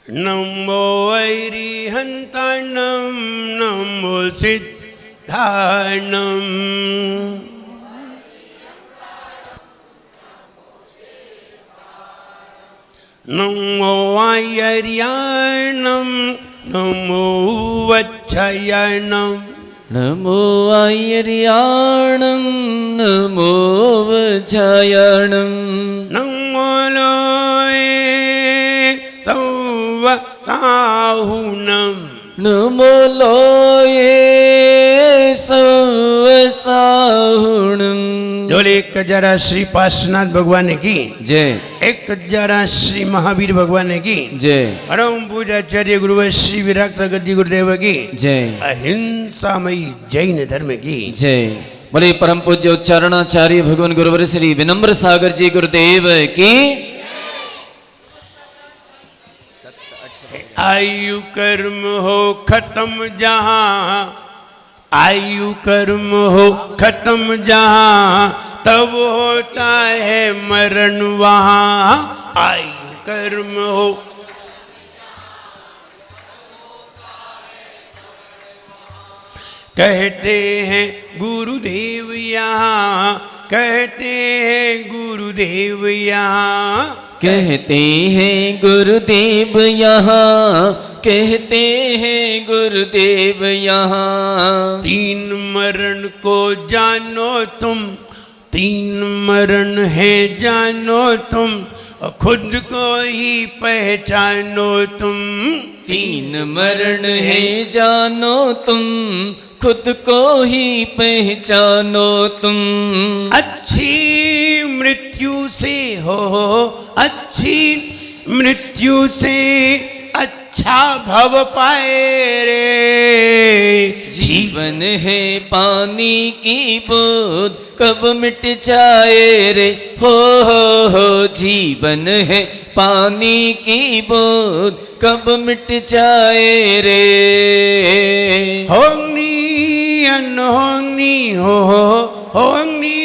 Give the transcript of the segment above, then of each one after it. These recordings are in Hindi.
नमो वैरिहन्ताणं नमो सिद्धाणं नमो आयर्याणं नमो वच्छयाणं नमो आयर्याणं नमो वच्छयाणं नमो लोये तव साहुणं नमो लोये सवसाहुणं। बोले एक जरा श्री पार्श्वनाथ भगवान की जय। एक जरा श्री महावीर भगवान की जय। परम पूजाचार्य गुरु श्री विराट गद्दी गुरुदेव की जय। अहिंसामयी जैन धर्म की जय। बोले परम पूज्य उच्चारणाचार्य भगवान गुरुवर श्री विनम्र सागर जी गुरुदेव की। आयु कर्म हो खत्म जहाँ, आयु कर्म हो खत्म जहाँ, तब होता है मरण वहाँ। आयु कर्म हो कहते हैं गुरुदेव यहाँ, कहते हैं गुरुदेव यहाँ, कहते हैं गुरुदेव यहाँ, कहते हैं गुरुदेव यहाँ। तीन मरण को जानो तुम, तीन मरण है जानो तुम, खुद को ही पहचानो तुम। तीन मरण है जानो तुम, खुद को ही पहचानो तुम। अच्छी मृत्यु से हो, अच्छी मृत्यु से अच्छा भव पाए रे। जीवन है पानी की बूंद, कब मिट जाए रे। हो जीवन है पानी की बूंद, कब मिट जाए रे। होंगी अनहोनी होंगी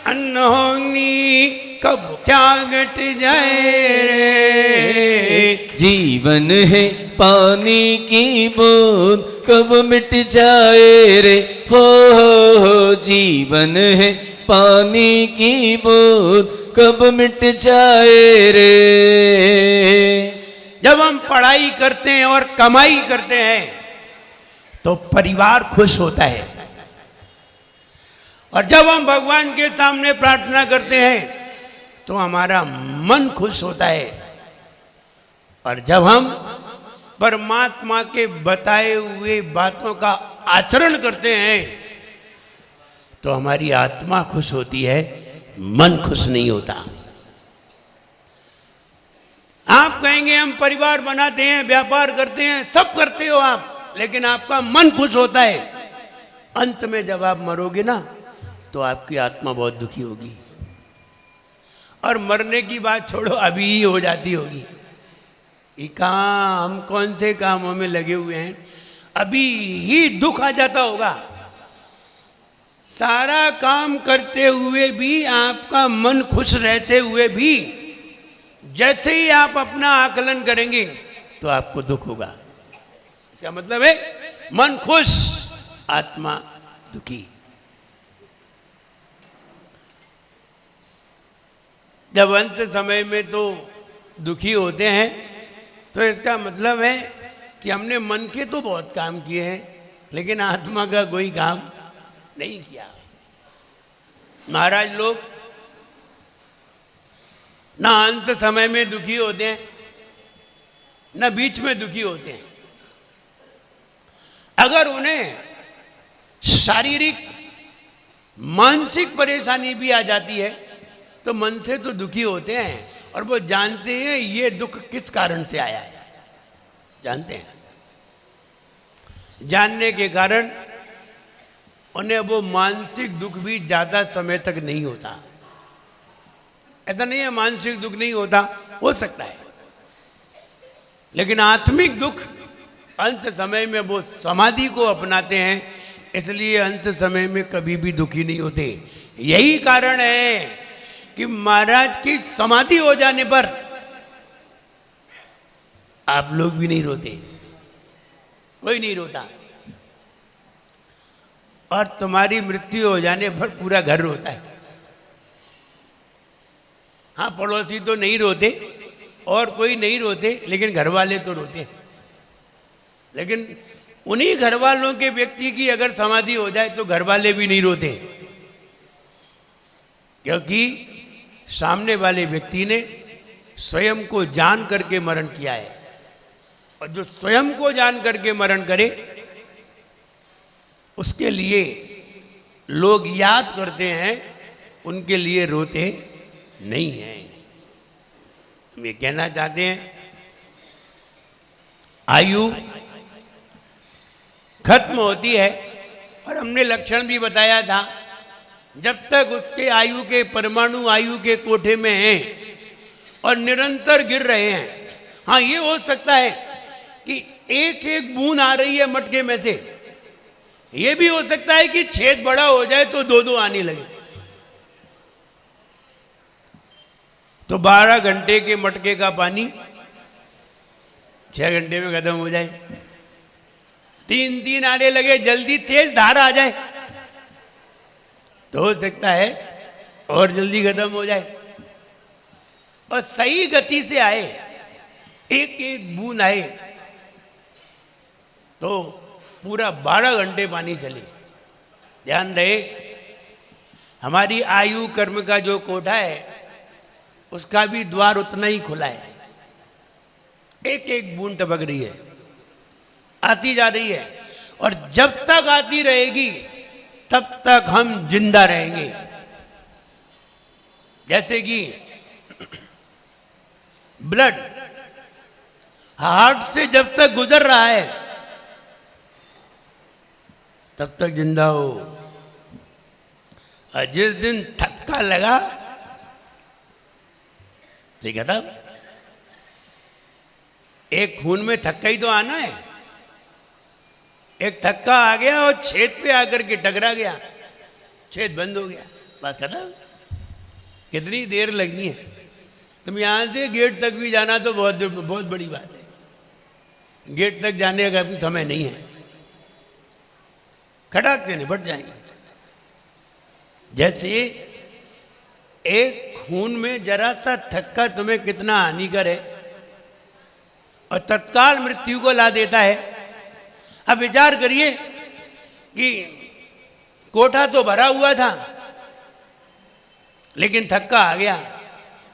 अनहोनी, कब क्या घट जाए रे। जीवन है पानी की बूंद, कब मिट जाए रे। हो जीवन है पानी की बूंद, कब मिट जाए रे। जब हम पढ़ाई करते हैं और कमाई करते हैं तो परिवार खुश होता है, और जब हम भगवान के सामने प्रार्थना करते हैं तो हमारा मन खुश होता है, और जब हम परमात्मा के बताए हुए बातों का आचरण करते हैं तो हमारी आत्मा खुश होती है, मन खुश नहीं होता। आप कहेंगे हम परिवार बनाते हैं, व्यापार करते हैं, सब करते हो आप, लेकिन आपका मन खुश होता है। अंत में जब आप मरोगे ना तो आपकी आत्मा बहुत दुखी होगी, और मरने की बात छोड़ो अभी ही हो जाती होगी। ये कहाँ हम कौन से कामों में लगे हुए हैं, अभी ही दुख आ जाता होगा। सारा काम करते हुए भी, आपका मन खुश रहते हुए भी, जैसे ही आप अपना आकलन करेंगे तो आपको दुख होगा। क्या मतलब है? मन खुश, आत्मा दुखी। जब अंत समय में तो दुखी होते हैं तो इसका मतलब है कि हमने मन के तो बहुत काम किए हैं, लेकिन आत्मा का कोई काम नहीं किया। महाराज लोग ना अंत समय में दुखी होते हैं, ना बीच में दुखी होते हैं। अगर उन्हें शारीरिक मानसिक परेशानी भी आ जाती है तो मन से तो दुखी होते हैं, और वो जानते हैं ये दुख किस कारण से आया है, जानते हैं। जानने के कारण उन्हें वो मानसिक दुख भी ज्यादा समय तक नहीं होता। ऐसा नहीं है मानसिक दुख नहीं होता, हो सकता है, लेकिन आत्मिक दुख अंत समय में वो समाधि को अपनाते हैं, इसलिए अंत समय में कभी भी दुखी नहीं होते। यही कारण है कि महाराज की समाधि हो जाने पर आप लोग भी नहीं रोते, कोई नहीं रोता, और तुम्हारी मृत्यु हो जाने पर पूरा घर रोता है। हाँ, पड़ोसी तो नहीं रोते और कोई नहीं रोते, लेकिन घर वाले तो रोते। लेकिन उन्हीं घर वालों के व्यक्ति की अगर समाधि हो जाए तो घर वाले भी नहीं रोते, क्योंकि सामने वाले व्यक्ति ने स्वयं को जान करके मरण किया है। और जो स्वयं को जान करके मरण करे उसके लिए लोग याद करते हैं, उनके लिए रोते नहीं हैं। हम ये कहना चाहते हैं, आयु खत्म होती है, और हमने लक्षण भी बताया था, जब तक उसके आयु के परमाणु आयु के कोठे में हैं और निरंतर गिर रहे हैं। हाँ, ये हो सकता है कि एक एक बूंद आ रही है मटके में से, ये भी हो सकता है कि छेद बड़ा हो जाए तो दो दो आने लगे, तो 12 घंटे के मटके का पानी 6 घंटे में खत्म हो जाए। 3-3 आने लगे, जल्दी तेज धार आ जाए तो हो सकता है और जल्दी खत्म हो जाए। और सही गति से आए, एक एक बूंद आए तो पूरा 12 घंटे पानी चले। ध्यान रहे, हमारी आयु कर्म का जो कोठा है उसका भी द्वार उतना ही खुला है। एक एक बूंद टपक रही है, आती जा रही है, और जब तक आती रहेगी तब तक हम जिंदा रहेंगे। जैसे कि ब्लड हार्ट से जब तक गुजर रहा है तब तक जिंदा हो, और जिस दिन थक्का लगा, ठीक है, तब एक खून में थक्का ही तो आना है। एक थक्का आ गया और छेद पे आकर के टकरा गया, छेद बंद हो गया, बस खत्म। कितनी देर लगनी है? तुम यहां से गेट तक भी जाना तो बहुत बड़ी बात है। गेट तक जाने का भी समय नहीं है, खटाक से निपट जाएंगे। जैसे एक खून में जरा सा थक्का तुम्हें कितना हानिकर है और तत्काल मृत्यु को ला देता है। अब विचार करिए कि कोठा तो भरा हुआ था लेकिन थक्का आ गया।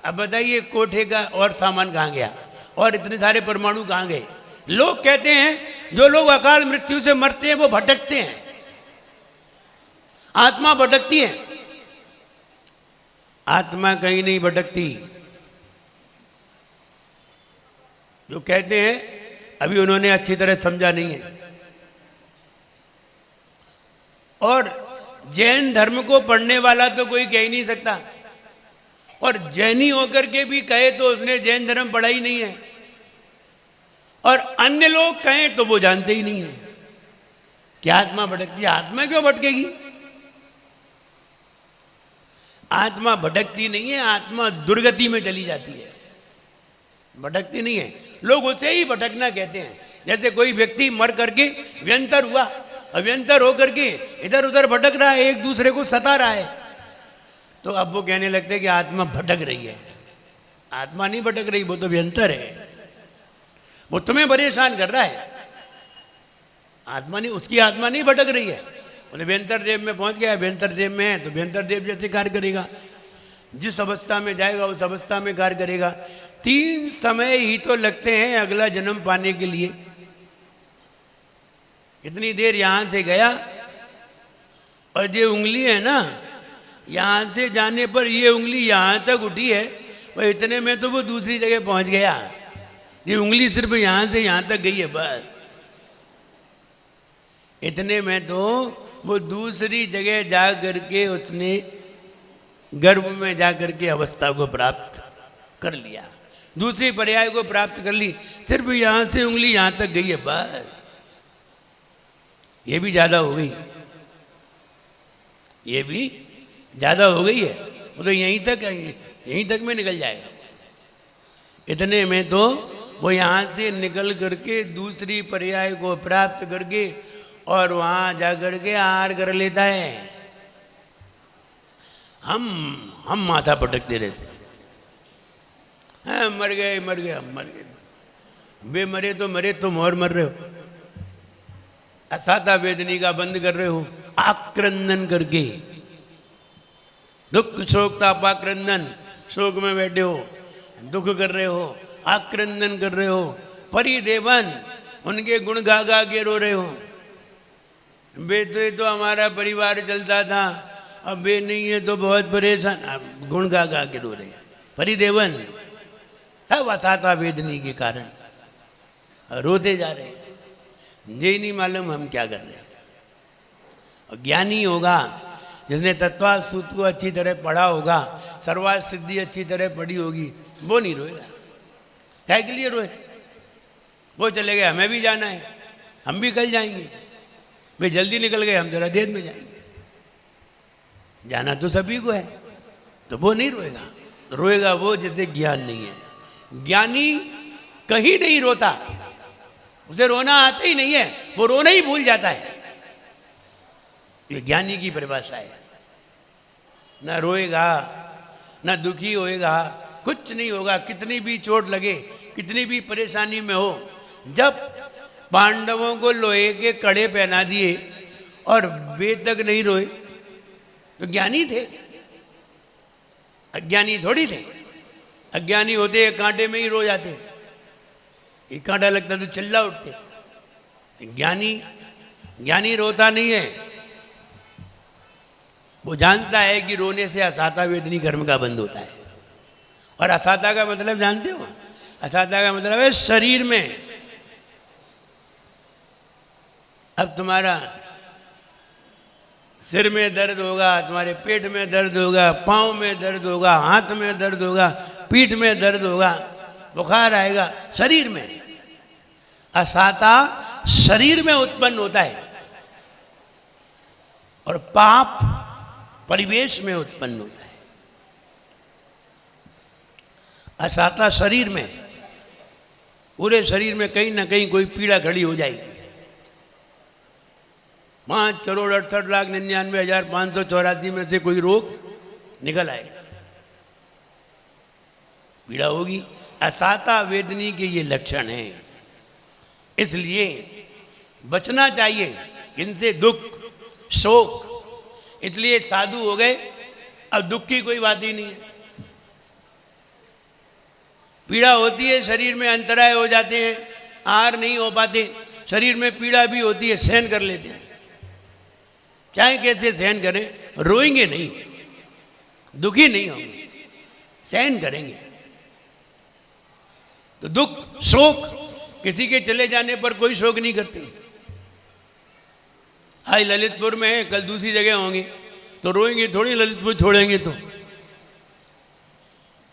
अब बताइए कोठे का और सामान कहाँ गया, और इतने सारे परमाणु कहाँ गए? लोग कहते हैं जो लोग अकाल मृत्यु से मरते हैं वो भटकते हैं, आत्मा भटकती है। आत्मा कहीं नहीं भटकती। जो कहते हैं अभी उन्होंने अच्छी तरह समझा नहीं है। और जैन धर्म को पढ़ने वाला तो कोई कह ही नहीं सकता, और जैनी होकर के भी कहे तो उसने जैन धर्म पढ़ा ही नहीं है, और अन्य लोग कहें तो वो जानते ही नहीं है कि आत्मा भटकती है। आत्मा क्यों भटकेगी? आत्मा भटकती नहीं है, आत्मा दुर्गति में चली जाती है, भटकती नहीं है। लोग उसे ही भटकना कहते हैं। जैसे कोई व्यक्ति मर करके व्यंतर हुआ, अव्यंतर होकर के इधर उधर भटक रहा है, एक दूसरे को सता रहा है, तो अब वो कहने लगते हैं कि आत्मा भटक रही है। आत्मा नहीं भटक रही, वो तो व्यंतर है, वो तुम्हें परेशान कर रहा है। आत्मा नहीं, उसकी आत्मा नहीं भटक रही है। बोले व्यंतर देव में पहुंच गया, व्यंतर देव में है तो व्यंतर देव जैसे कार्य करेगा, जिस अवस्था में जाएगा उस अवस्था में कार्य करेगा। 3 समय ही तो लगते हैं अगला जन्म पाने के लिए। इतनी देर यहां से गया, और ये उंगली है ना, यहां से जाने पर ये उंगली यहां तक उठी है, और इतने में तो वो दूसरी जगह पहुंच गया। ये उंगली सिर्फ यहां से यहां तक गई है, बस इतने में तो वो दूसरी जगह जा करके उसने गर्भ में जा करके अवस्था को प्राप्त कर लिया, दूसरी पर्याय को प्राप्त कर ली। सिर्फ यहां से उंगली यहां तक गई है, बस। ये भी ज्यादा हो गई, ये भी ज्यादा हो गई है, वो तो यहीं तक में निकल जाएगा। इतने में तो वो यहाँ से निकल करके दूसरी पर्याय को प्राप्त करके और वहाँ जा करके आहार कर लेता है। हम माथा पटकते रहते हैं, मर गए मर गए हम मर गए। वे मरे तो मरे, तुम और मर रहे हो। असाता वेदनी का बंद कर रहे हो आक्रंदन करके, दुख शोक तापाक्रंदन, शोक में बैठे हो, दुख कर रहे हो, आक्रंदन कर रहे हो, परिदेवन उनके गुण गा गा के रो रहे हो। वे तो हमारा परिवार चलता था, अब वे नहीं है तो बहुत परेशान, अब गुण गा गा के रो रहे हैं। परिदेवन सब असाता वेदनी के कारण रोते जा रहे हैं। ये नहीं मालूम हम क्या कर रहे हैं। और ज्ञानी होगा जिसने तत्वा सूत्र को अच्छी तरह पढ़ा होगा, सर्वार्थ सिद्धि अच्छी तरह पढ़ी होगी, वो नहीं रोएगा। क्या के लिए रोए? वो चले गए, हमें भी जाना है, हम भी कल जाएंगे। वे जल्दी निकल गए, हम जरा देर में जाएंगे। जाना तो सभी को है, तो वो नहीं रोएगा। रोएगा वो जिसे ज्ञान नहीं है। ज्ञानी कहीं नहीं रोता, उसे रोना आता ही नहीं है, वो रोना ही भूल जाता है। ये ज्ञानी की परिभाषा है। ना रोएगा, ना दुखी होएगा, कुछ नहीं होगा। कितनी भी चोट लगे, कितनी भी परेशानी में हो, जब पांडवों को लोहे के कड़े पहना दिए और वे तक नहीं रोए तो ज्ञानी थे, अज्ञानी थोड़ी थे। अज्ञानी होते एक कांटे में ही रो जाते, एक कांटा लगता तो चिल्ला उठते। ज्ञानी रोता नहीं है, वो जानता है कि रोने से असाता वेदनी कर्म का बंद होता है। और असाता का मतलब जानते हो? असाता का मतलब है शरीर में। अब तुम्हारा सिर में दर्द होगा, तुम्हारे पेट में दर्द होगा, पाँव में दर्द होगा, हाथ में दर्द होगा, पीठ में दर्द होगा, बुखार आएगा, शरीर में। असाता शरीर में उत्पन्न होता है और पाप परिवेश में उत्पन्न होता है। असाता शरीर में, पूरे शरीर में कहीं ना कहीं कोई पीड़ा खड़ी हो जाएगी। 5,68,99,584 में से कोई रोग निकल आएगा, पीड़ा होगी। असाता वेदनी के ये लक्षण हैं, इसलिए बचना चाहिए इनसे, दुख शोक। इसलिए साधु हो गए, अब दुख की कोई बात ही नहीं है। पीड़ा होती है, शरीर में अंतराय हो जाते हैं, आहार नहीं हो पाते, शरीर में पीड़ा भी होती है, सहन कर लेते हैं। चाहे कैसे सहन करें, रोएंगे नहीं, दुखी नहीं होंगे, सहन करेंगे। तो दुख शोक, किसी के चले जाने पर कोई शोक नहीं करते। आज ललितपुर में है, कल दूसरी जगह होंगे, तो रोएंगे थोड़ी? ललितपुर छोड़ेंगे तो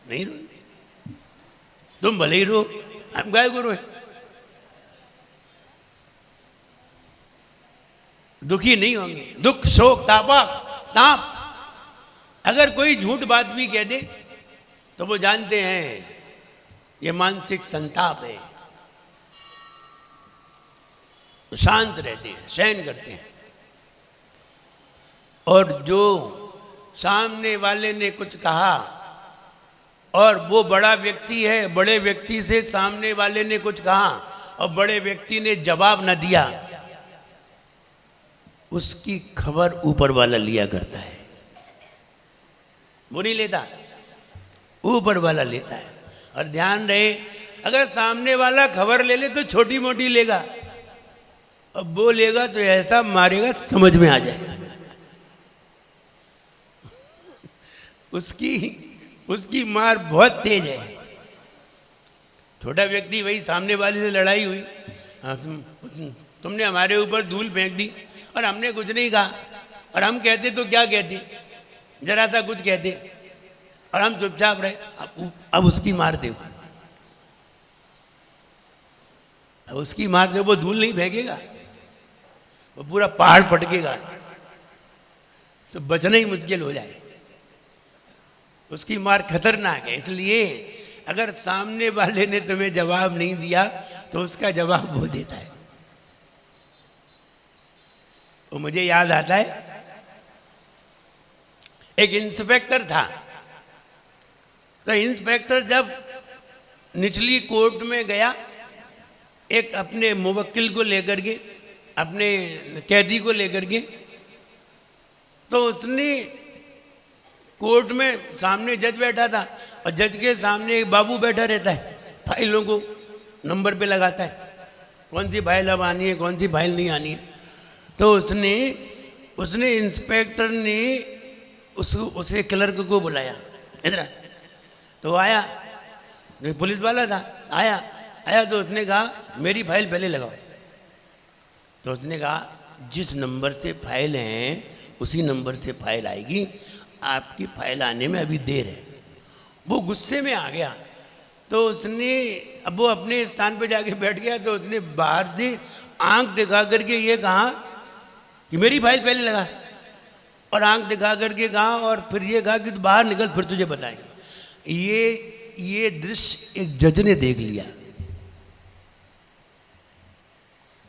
नहीं रोएंगे। तुम भले ही रो, हम गाय को रोए। दुखी नहीं होंगे। दुख शोक ताप, अगर कोई झूठ बात भी कह दे तो वो जानते हैं ये मानसिक संताप है, तो शांत रहते हैं, सहन करते हैं। और जो सामने वाले ने कुछ कहा और वो बड़ा व्यक्ति है, बड़े व्यक्ति से सामने वाले ने कुछ कहा और बड़े व्यक्ति ने जवाब न दिया, उसकी खबर ऊपर वाला लिया करता है। वो नहीं लेता, ऊपर वाला लेता है। और ध्यान रहे, अगर सामने वाला खबर ले ले तो छोटी मोटी लेगा, अब वो लेगा तो ऐसा मारेगा समझ में आ जाए। उसकी मार बहुत तेज है। छोटा व्यक्ति, वही सामने वाले से लड़ाई हुई, तुमने हमारे ऊपर धूल फेंक दी और हमने कुछ नहीं कहा, और हम कहते तो क्या कहते, जरा सा कुछ कहते और हम चुपचाप रहे। अब उसकी मार दे, अब उसकी मार दे, वो धूल नहीं फेंकेगा, वो पूरा पहाड़ पटकेगा, तो बचना ही मुश्किल हो जाए। उसकी मार खतरनाक है। इसलिए अगर सामने वाले ने तुम्हें जवाब नहीं दिया तो उसका जवाब वो देता है। वो मुझे याद आता है, एक इंस्पेक्टर था। तो इंस्पेक्टर जब निचली कोर्ट में गया, एक अपने मुवक्किल को लेकर के, अपने कैदी को लेकर के, तो उसने कोर्ट में सामने जज बैठा था और जज के सामने एक बाबू बैठा रहता है, फाइलों को नंबर पे लगाता है, कौन सी फाइल अब आनी है, कौन सी फाइल नहीं आनी है। तो उसने इंस्पेक्टर ने उसे क्लर्क को बुलाया, इधर। तो आया, पुलिस वाला था, आया तो उसने कहा मेरी फाइल पहले लगाओ। तो उसने कहा जिस नंबर से फाइल है उसी नंबर से फाइल आएगी, आपकी फाइल आने में अभी देर है। वो गुस्से में आ गया। तो उसने, अब वो अपने स्थान पर जाके बैठ गया, तो उसने बाहर से आंख दिखा करके ये कहा कि मेरी फाइल पहले लगा, और आंख दिखा करके कहा, और फिर ये कहा कि तू बाहर निकल, फिर तुझे बताएंगे। ये दृश्य एक जज ने देख लिया।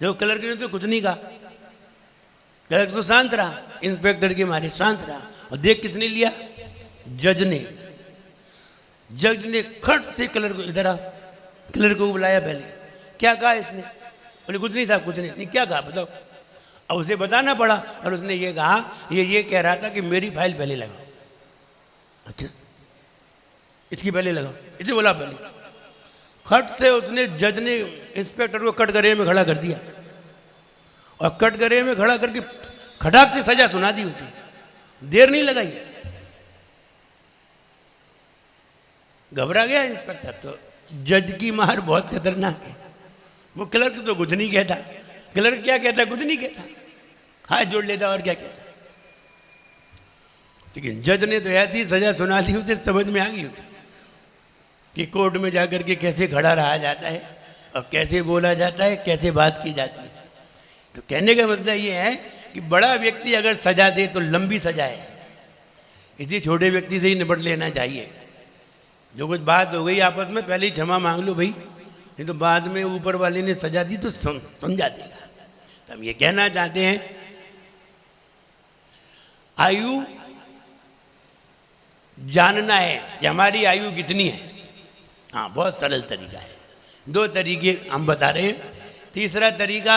जो क्लर्क ने तो कुछ नहीं कहा, क्लर्क तो शांत रहा, इंस्पेक्टर के मारे शांत रहा। और देख किसने लिया? जज ने। जज ने खट से क्लर्क को, इधर आ, क्लर्क को बुलाया। पहले क्या कहा इसने? बोले कुछ नहीं था, कुछ नहीं। क्या कहा बताओ? अब उसे बताना पड़ा, और उसने ये कहा, ये कह रहा था कि मेरी फाइल पहले लगाओ। अच्छा, इसकी पहले लगाओ, इसे बोला पहले। खट से उसने, जज ने इंस्पेक्टर को कटघरे में खड़ा कर दिया, और कटघरे में खड़ा करके खटाक से सजा सुना दी उसे। देर नहीं लगाई। घबरा गया इंस्पेक्टर। तो जज की मार बहुत खतरनाक है। वो क्लर्क तो कुछ नहीं कहता। क्लर्क क्या कहता? कुछ नहीं कहता, हाथ जोड़ लेता और क्या कहता। लेकिन जज ने तो ऐसी सजा सुना दी, उसे समझ में आ गई उसे कि कोर्ट में जाकर के कैसे खड़ा रहा जाता है और कैसे बोला जाता है, कैसे बात की जाती है। तो कहने का मतलब ये है कि बड़ा व्यक्ति अगर सजा दे तो लंबी सजा है, इसी छोटे व्यक्ति से ही निपट लेना चाहिए। जो कुछ बात हो गई आपस में, पहले ही क्षमा मांग लो भाई, नहीं तो बाद में ऊपर वाले ने सजा दी तो समझा देगा। तो हम ये कहना चाहते हैं, आयु जानना है कि हमारी आयु कितनी है। हाँ, बहुत सरल तरीका है। 2 तरीके हम बता रहे हैं। तीसरा तरीका,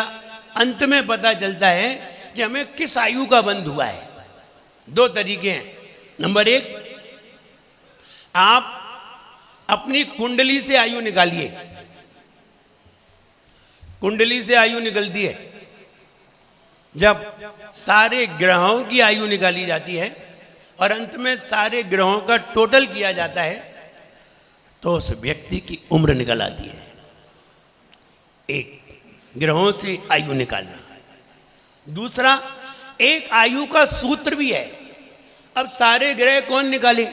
अंत में पता चलता है कि हमें किस आयु का बंध हुआ है। 2 तरीके हैं। नंबर 1, आप अपनी कुंडली से आयु निकालिए। कुंडली से आयु निकलती है जब सारे ग्रहों की आयु निकाली जाती है और अंत में सारे ग्रहों का टोटल किया जाता है, तो उस व्यक्ति की उम्र निकल आती है। एक, ग्रहों से आयु निकालना। दूसरा, एक आयु का सूत्र भी है। अब सारे ग्रह कौन निकाले?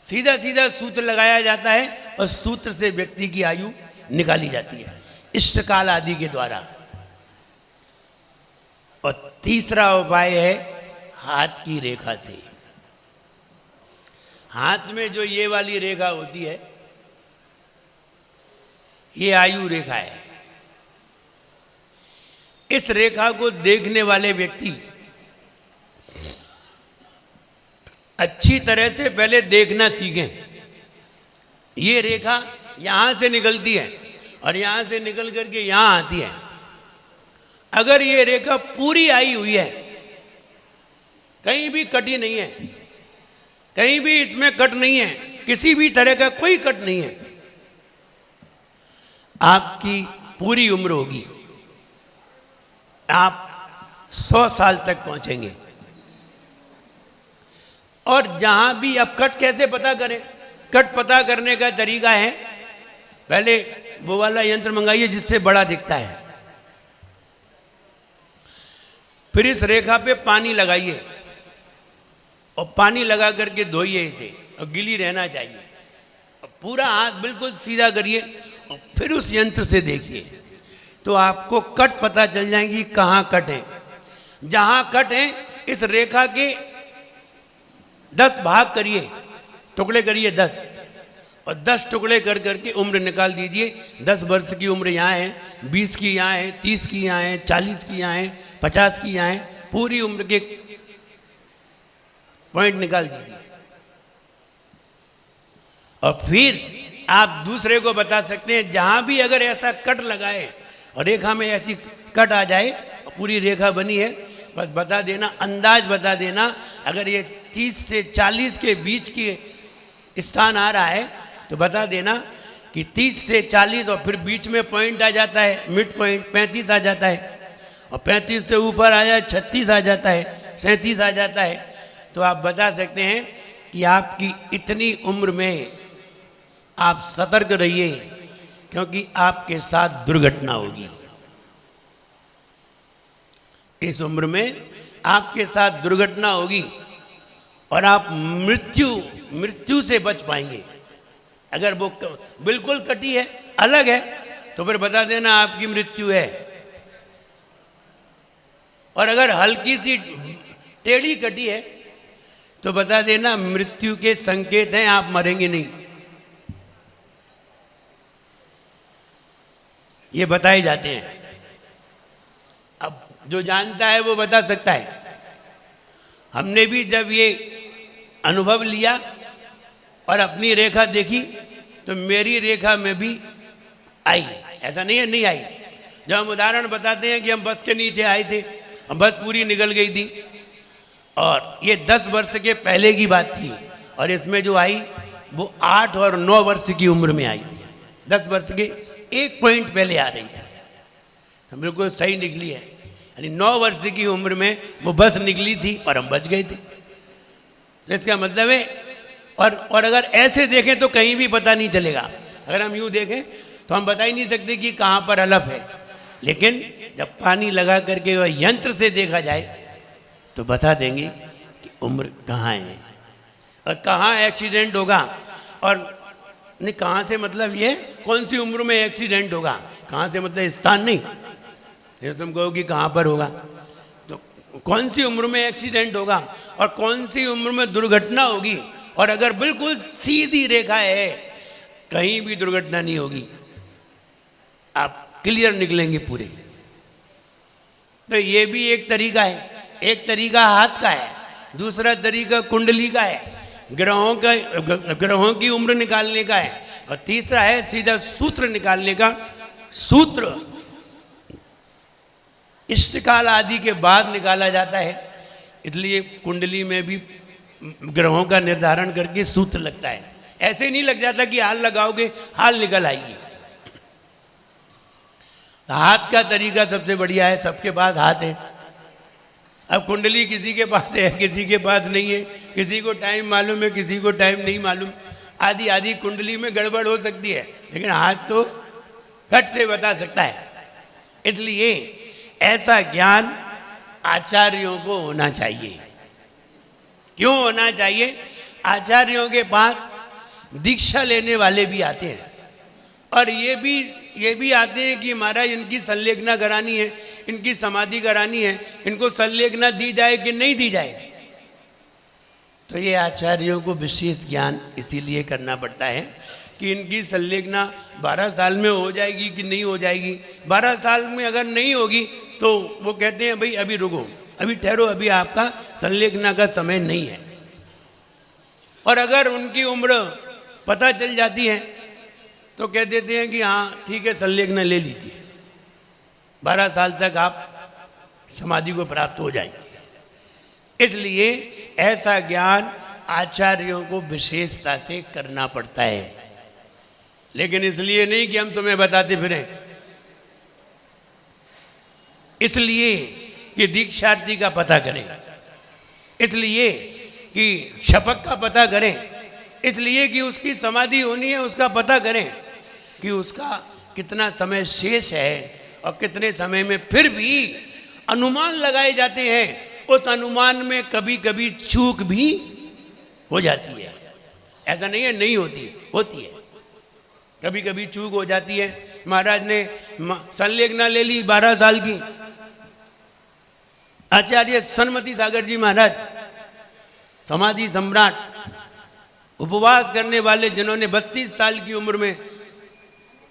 सीधा सीधा सूत्र लगाया जाता है और सूत्र से व्यक्ति की आयु निकाली जाती है, इष्टकाल आदि के द्वारा। और तीसरा उपाय है हाथ की रेखा से। हाथ में जो ये वाली रेखा होती है, ये आयु रेखा है। इस रेखा को देखने वाले व्यक्ति अच्छी तरह से पहले देखना सीखें। ये रेखा यहां से निकलती है और यहां से निकल करके यहां आती है। अगर ये रेखा पूरी आई हुई है, कहीं भी कटी नहीं है, कहीं भी इसमें कट नहीं है, किसी भी तरह का कोई कट नहीं है, आपकी पूरी उम्र होगी। आप 100 साल तक पहुंचेंगे। और जहां भी, अब कट कैसे पता करें? कट पता करने का तरीका है, पहले वो वाला यंत्र मंगाइए जिससे बड़ा दिखता है। फिर इस रेखा पे पानी लगाइए और पानी लगा करके धोइए इसे, और गीली रहना चाहिए। और पूरा हाथ बिल्कुल सीधा करिए और फिर उस यंत्र से देखिए, तो आपको कट पता चल जाएंगी कहाँ कट है। जहां कट है, इस रेखा के 10 भाग करिए, टुकड़े करिए 10, और 10 टुकड़े कर करके उम्र निकाल दीजिए। 10 वर्ष की उम्र यहाँ है, 20 की यहाँ है, 30 की यहाँ है, 40 की यहाँ है, 50 की यहाँ है, पूरी उम्र के पॉइंट निकाल दीजिए। और फिर आप दूसरे को बता सकते हैं, जहां भी अगर ऐसा कट लगाए और रेखा में ऐसी कट आ जाए, पूरी रेखा बनी है, बस बता देना, अंदाज बता देना, अगर ये 30 से 40 के बीच की स्थान आ रहा है तो बता देना कि 30 से 40 और फिर बीच में पॉइंट आ जाता है, मिड पॉइंट 35 आ जाता है, और 35 से ऊपर आ जाए 36 आ जाता है, 37 आ जाता है, तो आप बता सकते हैं कि आपकी इतनी उम्र में आप सतर्क रहिए, क्योंकि आपके साथ दुर्घटना होगी। इस उम्र में आपके साथ दुर्घटना होगी और आप मृत्यु से बच पाएंगे। अगर वो बिल्कुल कटी है, अलग है, तो फिर बता देना आपकी मृत्यु है। और अगर हल्की सी टेढ़ी कटी है तो बता देना मृत्यु के संकेत हैं, आप मरेंगे नहीं। ये बताए जाते हैं। अब जो जानता है वो बता सकता है। हमने भी जब ये अनुभव लिया और अपनी रेखा देखी तो मेरी रेखा में भी आई, ऐसा नहीं है नहीं आई। जब हम उदाहरण बताते हैं कि हम बस के नीचे आए थे, हम बस पूरी निकल गई थी, और ये 10 वर्ष के पहले की बात थी, और इसमें जो आई वो 8 और 9 वर्ष की उम्र में आई थी। 10 वर्ष के 1 पॉइंट पहले आ रही है, बिल्कुल सही निकली है। यानी 9 वर्ष की उम्र में वो बस निकली थी और हम बच गए थे। तो इसका मतलब है, और अगर ऐसे देखें तो कहीं भी पता नहीं चलेगा। अगर हम यूँ देखें तो हम बता ही नहीं सकते कि कहाँ पर हलफ है, लेकिन जब पानी लगा करके वह यंत्र से देखा जाए तो बता देंगे कि उम्र कहाँ है और कहाँ एक्सीडेंट होगा। और नहीं, कहाँ से मतलब ये कौन सी उम्र में एक्सीडेंट होगा, कहाँ से मतलब स्थान नहीं। तो तुम कहो कि कहाँ पर होगा, तो कौन सी उम्र में एक्सीडेंट होगा और कौन सी उम्र में दुर्घटना होगी। और अगर बिल्कुल सीधी रेखा है, कहीं भी दुर्घटना नहीं होगी, आप क्लियर निकलेंगे पूरे। तो ये भी एक तरीका है। एक तरीका हाथ का है, दूसरा तरीका कुंडली का है, ग्रहों की उम्र निकालने का है, और तीसरा है सीधा सूत्र निकालने का। सूत्र इष्टकाल आदि के बाद निकाला जाता है, इसलिए कुंडली में भी ग्रहों का निर्धारण करके सूत्र लगता है। ऐसे नहीं लग जाता कि हाल लगाओगे हाल निकल आएगी। हाथ का तरीका सबसे बढ़िया है, सबके पास हाथ है। अब कुंडली किसी के पास है, किसी के पास नहीं है, किसी को टाइम मालूम है, किसी को टाइम नहीं मालूम, आदि आदि कुंडली में गड़बड़ हो सकती है, लेकिन हाथ तो फट से बता सकता है। इसलिए ऐसा ज्ञान आचार्यों को होना चाहिए। क्यों होना चाहिए? आचार्यों के पास दीक्षा लेने वाले भी आते हैं, और ये भी आते हैं कि महाराज इनकी संलेखना करानी है, इनकी समाधि करानी है, इनको संलेखना दी जाए कि नहीं दी जाए। तो ये आचार्यों को विशेष ज्ञान इसीलिए करना पड़ता है कि इनकी संलेखना 12 साल में हो जाएगी कि नहीं हो जाएगी। 12 साल में अगर नहीं होगी तो वो कहते हैं भाई अभी रुको, अभी ठहरो, अभी आपका संलेखना का समय नहीं है। और अगर उनकी उम्र पता चल जाती है तो कह देते हैं कि हाँ ठीक है, संलेखना ले लीजिए, 12 साल तक आप समाधि को प्राप्त हो जाएंगे। इसलिए ऐसा ज्ञान आचार्यों को विशेषता से करना पड़ता है, लेकिन इसलिए नहीं कि हम तुम्हें बताते फिरें, इसलिए कि दीक्षार्थी का पता करें, इसलिए कि शपथ का पता करें, इसलिए कि उसकी समाधि होनी है उसका पता करें कि उसका कितना समय शेष है, और कितने समय में फिर भी अनुमान लगाए जाते हैं। उस अनुमान में कभी कभी चूक भी हो जाती है, ऐसा नहीं है नहीं होती, होती है, कभी कभी चूक हो जाती है। महाराज ने संलेखना ले ली 12 साल की, आचार्य सन्मति सागर जी महाराज समाधि सम्राट, उपवास करने वाले जिन्होंने 32 साल की उम्र में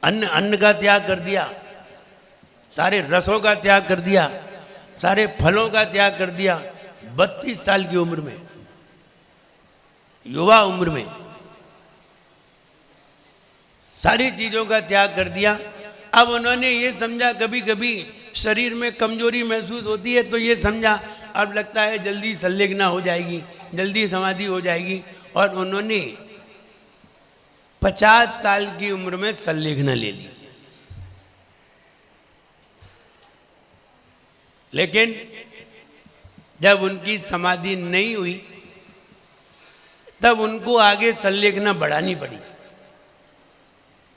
अन्न का त्याग कर दिया, सारे रसों का त्याग कर दिया, सारे फलों का त्याग कर दिया, 32 साल की उम्र में, युवा उम्र में सारी चीजों का त्याग कर दिया। अब उन्होंने ये समझा, कभी कभी शरीर में कमजोरी महसूस होती है तो ये समझा अब लगता है जल्दी संलेखना हो जाएगी, जल्दी समाधि हो जाएगी, और उन्होंने 50 साल की उम्र में संलेखना ले ली। लेकिन जब उनकी समाधि नहीं हुई तब उनको आगे संलेखना बढ़ानी पड़ी।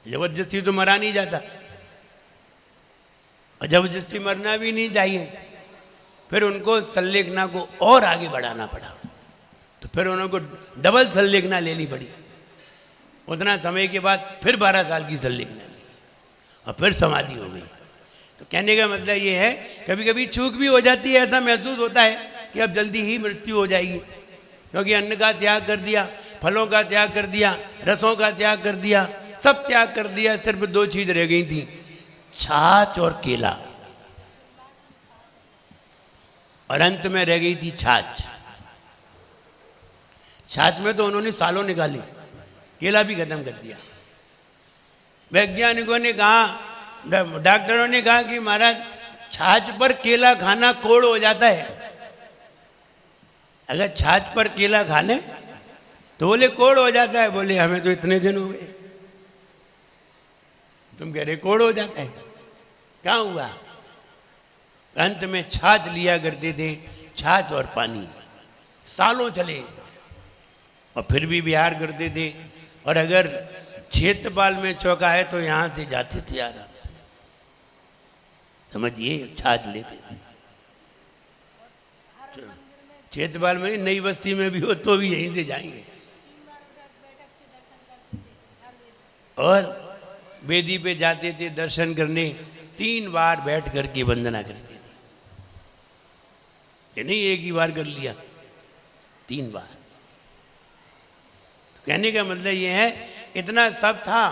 जबरदस्ती तो मरा नहीं जाता, और जबरदस्ती मरना भी नहीं चाहिए। फिर उनको संलेखना को और आगे बढ़ाना पड़ा, तो फिर उनको डबल संलेखना लेनी पड़ी। उतना समय के बाद फिर 12 साल की संलेखना ली और फिर समाधि हो गई। तो कहने का मतलब ये है, कभी कभी चूक भी हो जाती है, ऐसा महसूस होता है कि अब जल्दी ही मृत्यु हो जाएगी, क्योंकि अन्न का त्याग कर दिया, फलों का त्याग कर दिया, रसों का त्याग कर दिया, सब त्याग कर दिया। सिर्फ 2 चीज रह गई थी, छाछ और केला, और अंत में रह गई थी छाछ। छाछ में तो उन्होंने सालों निकाली, केला भी खत्म कर दिया। वैज्ञानिकों ने कहा, डॉक्टरों ने कहा कि महाराज छाछ पर केला खाना कोड़ हो जाता है। अगर छाछ पर केला खा लें तो बोले कोड़ हो जाता है। बोले हमें तो इतने दिन हो गए, तुम कह रहे कोड़ हो जाता है, क्या हुआ? अंत में छाछ लिया करते थे, छाछ और पानी, सालों चले, और फिर भी विहार करते थे। और अगर क्षेत्रपाल में चौका है तो यहां से जाते थे आराम से, समझिए, छाछ लेते थे। क्षेत्रपाल में, नई बस्ती में भी हो तो भी यहीं से जाएंगे, और वेदी पे जाते थे दर्शन करने, 3 बार बैठ करके वंदना करते थे। ये नहीं एक ही बार कर लिया, 3 बार। तो कहने का मतलब ये है, इतना सब था,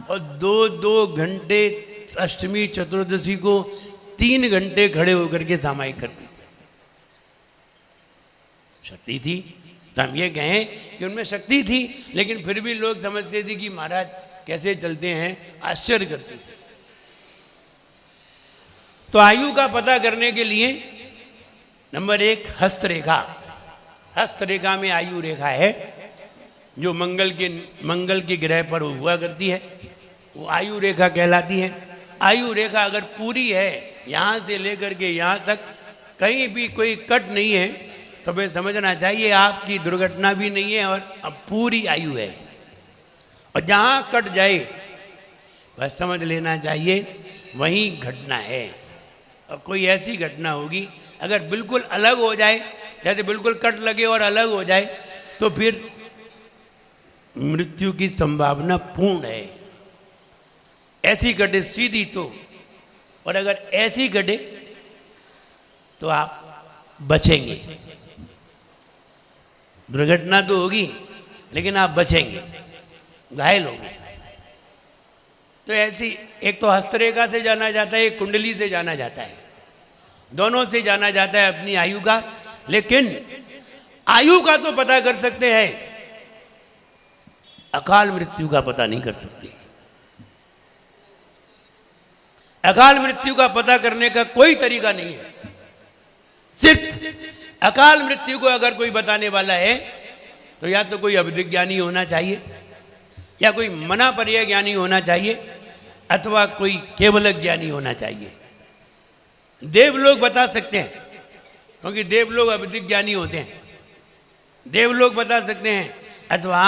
और 2-2 घंटे अष्टमी चतुर्दशी को 3 घंटे खड़े होकर के सामायिक करते थे। शक्ति थी, तो हम ये कहें कि उनमें शक्ति थी, लेकिन फिर भी लोग समझते थे कि महाराज कैसे चलते हैं, आश्चर्य करते थे। तो आयु का पता करने के लिए नंबर 1 हस्तरेखा। हस्तरेखा में आयु रेखा है, जो मंगल के ग्रह पर हुआ करती है, वो आयु रेखा कहलाती है। आयु रेखा अगर पूरी है, यहाँ से लेकर के यहाँ तक कहीं भी कोई कट नहीं है, तो फिर समझना चाहिए आपकी दुर्घटना भी नहीं है और अब पूरी आयु है। और जहाँ कट जाए बस समझ लेना चाहिए वहीं घटना है। और कोई ऐसी घटना होगी, अगर बिल्कुल अलग हो जाए, जैसे बिल्कुल कट लगे और अलग हो जाए, तो फिर मृत्यु की संभावना पूर्ण है। ऐसी घटे सीधी तो, और अगर ऐसी घटे तो आप बचेंगे। दुर्घटना तो होगी लेकिन आप बचेंगे, घायल होंगे। तो ऐसी एक तो हस्तरेखा से जाना जाता है, एक कुंडली से जाना जाता है, दोनों से जाना जाता है अपनी आयु का। लेकिन आयु का तो पता कर सकते हैं, अकाल मृत्यु का पता नहीं कर सकते। अकाल मृत्यु का पता करने का कोई तरीका नहीं है। सिर्फ अकाल मृत्यु को अगर कोई बताने वाला है तो या तो कोई अवधिक ज्ञानी होना चाहिए, या कोई मना पर्याय ज्ञानी होना चाहिए, अथवा कोई केवलक ज्ञानी होना चाहिए। देवलोग बता सकते हैं, क्योंकि देवलोग अवधिक ज्ञानी होते हैं, देवलोग बता सकते हैं, अथवा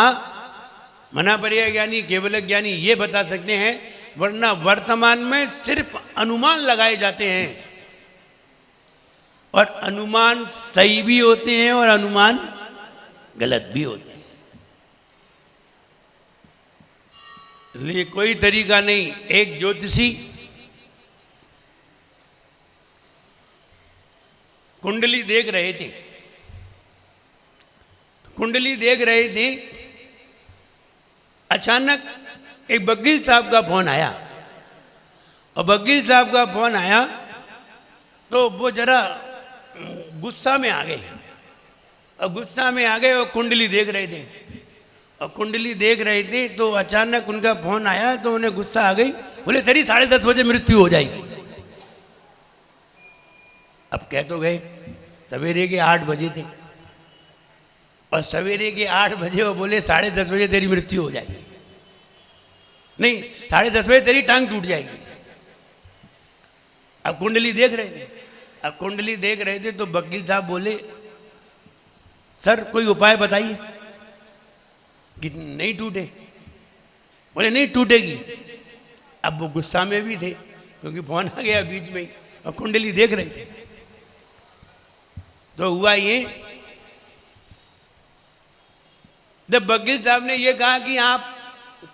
मना पर्याय ज्ञानी, केवलक ज्ञानी ये बता सकते हैं। वरना वर्तमान में सिर्फ अनुमान लगाए जाते हैं, और अनुमान सही भी होते हैं और अनुमान गलत भी होते हैं। इसलिए कोई तरीका नहीं। एक ज्योतिषी कुंडली देख रहे थे, कुंडली देख रहे थे अचानक एक वकील साहब का फोन आया, और वकील साहब का फोन आया तो वो जरा गुस्सा में आ गए, और गुस्सा में आ गए और कुंडली देख रहे थे, और कुंडली देख रहे थे तो अचानक उनका फोन आया तो उन्हें गुस्सा आ गई, बोले तेरी 10:30 बजे मृत्यु हो जाएगी। अब कह तो गए सवेरे के 8 बजे थे, और सवेरे के 8 बजे वो बोले 10:30 बजे तेरी मृत्यु हो जाएगी, नहीं 10:30 बजे तेरी टांग टूट जाएगी। अब कुंडली देख रहे थे, अब कुंडली देख रहे थे तो वकील साहब बोले सर कोई उपाय बताइए कि नहीं टूटे। बोले नहीं टूटेगी। अब वो गुस्सा में भी थे क्योंकि फोन आ गया बीच में ही, और कुंडली देख रहे थे। तो हुआ ये, जब वकील साहब ने ये कहा कि आप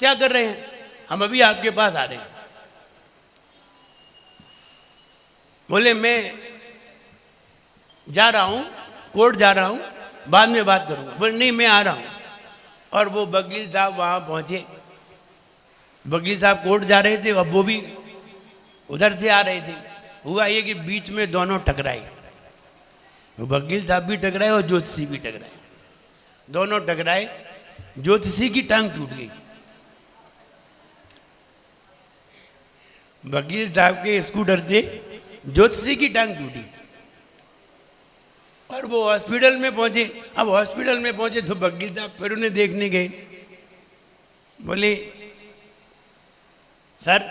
क्या कर रहे हैं, हम अभी आपके पास आ रहे हैं। बोले मैं जा रहा हूं, कोर्ट जा रहा हूं, बाद में बात करूंगा। बोले नहीं मैं आ रहा हूं। और वो वकील साहब वहां पहुंचे, वकील साहब कोर्ट जा रहे थे, अब वो भी उधर से आ रहे थे। हुआ ये कि बीच में दोनों टकराए, वकील साहब भी टकराए और ज्योतिषी भी टकराए, दोनों टकराए। ज्योतिषी की टांग टूट गई, वकील साहब के स्कूटर से ज्योतिषी की टांग टूटी, और वो हॉस्पिटल में पहुंचे। अब हॉस्पिटल में पहुंचे तो वकील साहब फिर उन्हें देखने गए। बोले सर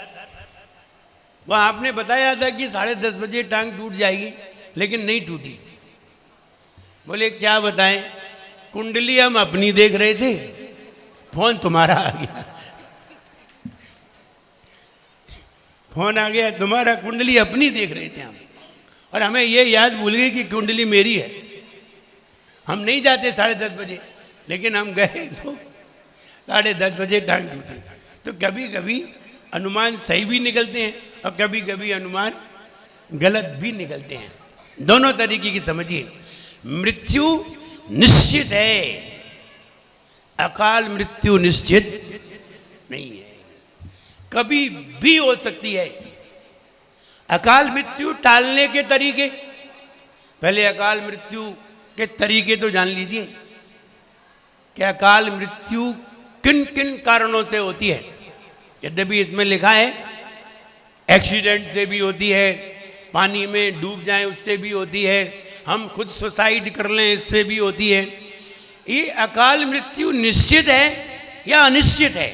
वो आपने बताया था कि 10:30 बजे टांग टूट जाएगी, लेकिन नहीं टूटी। बोले क्या बताएं, कुंडली हम अपनी देख रहे थे, फोन तुम्हारा आ गया, फोन आ गया तुम्हारा, कुंडली अपनी देख रहे थे हम, और हमें ये याद भूल गई कि कुंडली मेरी है। हम नहीं जाते 10:30 बजे, लेकिन हम गए तो 10:30 बजे टांग टूटी। तो कभी कभी अनुमान सही भी निकलते हैं और कभी कभी अनुमान गलत भी निकलते हैं, दोनों तरीके की समझिए। मृत्यु निश्चित है, अकाल मृत्यु निश्चित नहीं है, कभी भी हो सकती है। अकाल मृत्यु टालने के तरीके, पहले अकाल मृत्यु के तरीके तो जान लीजिए कि अकाल मृत्यु किन किन कारणों से होती है। यद्यपि इसमें लिखा है एक्सीडेंट से भी होती है, पानी में डूब जाएं उससे भी होती है, हम खुद सुसाइड कर लें इससे भी होती है। ये अकाल मृत्यु निश्चित है या अनिश्चित है,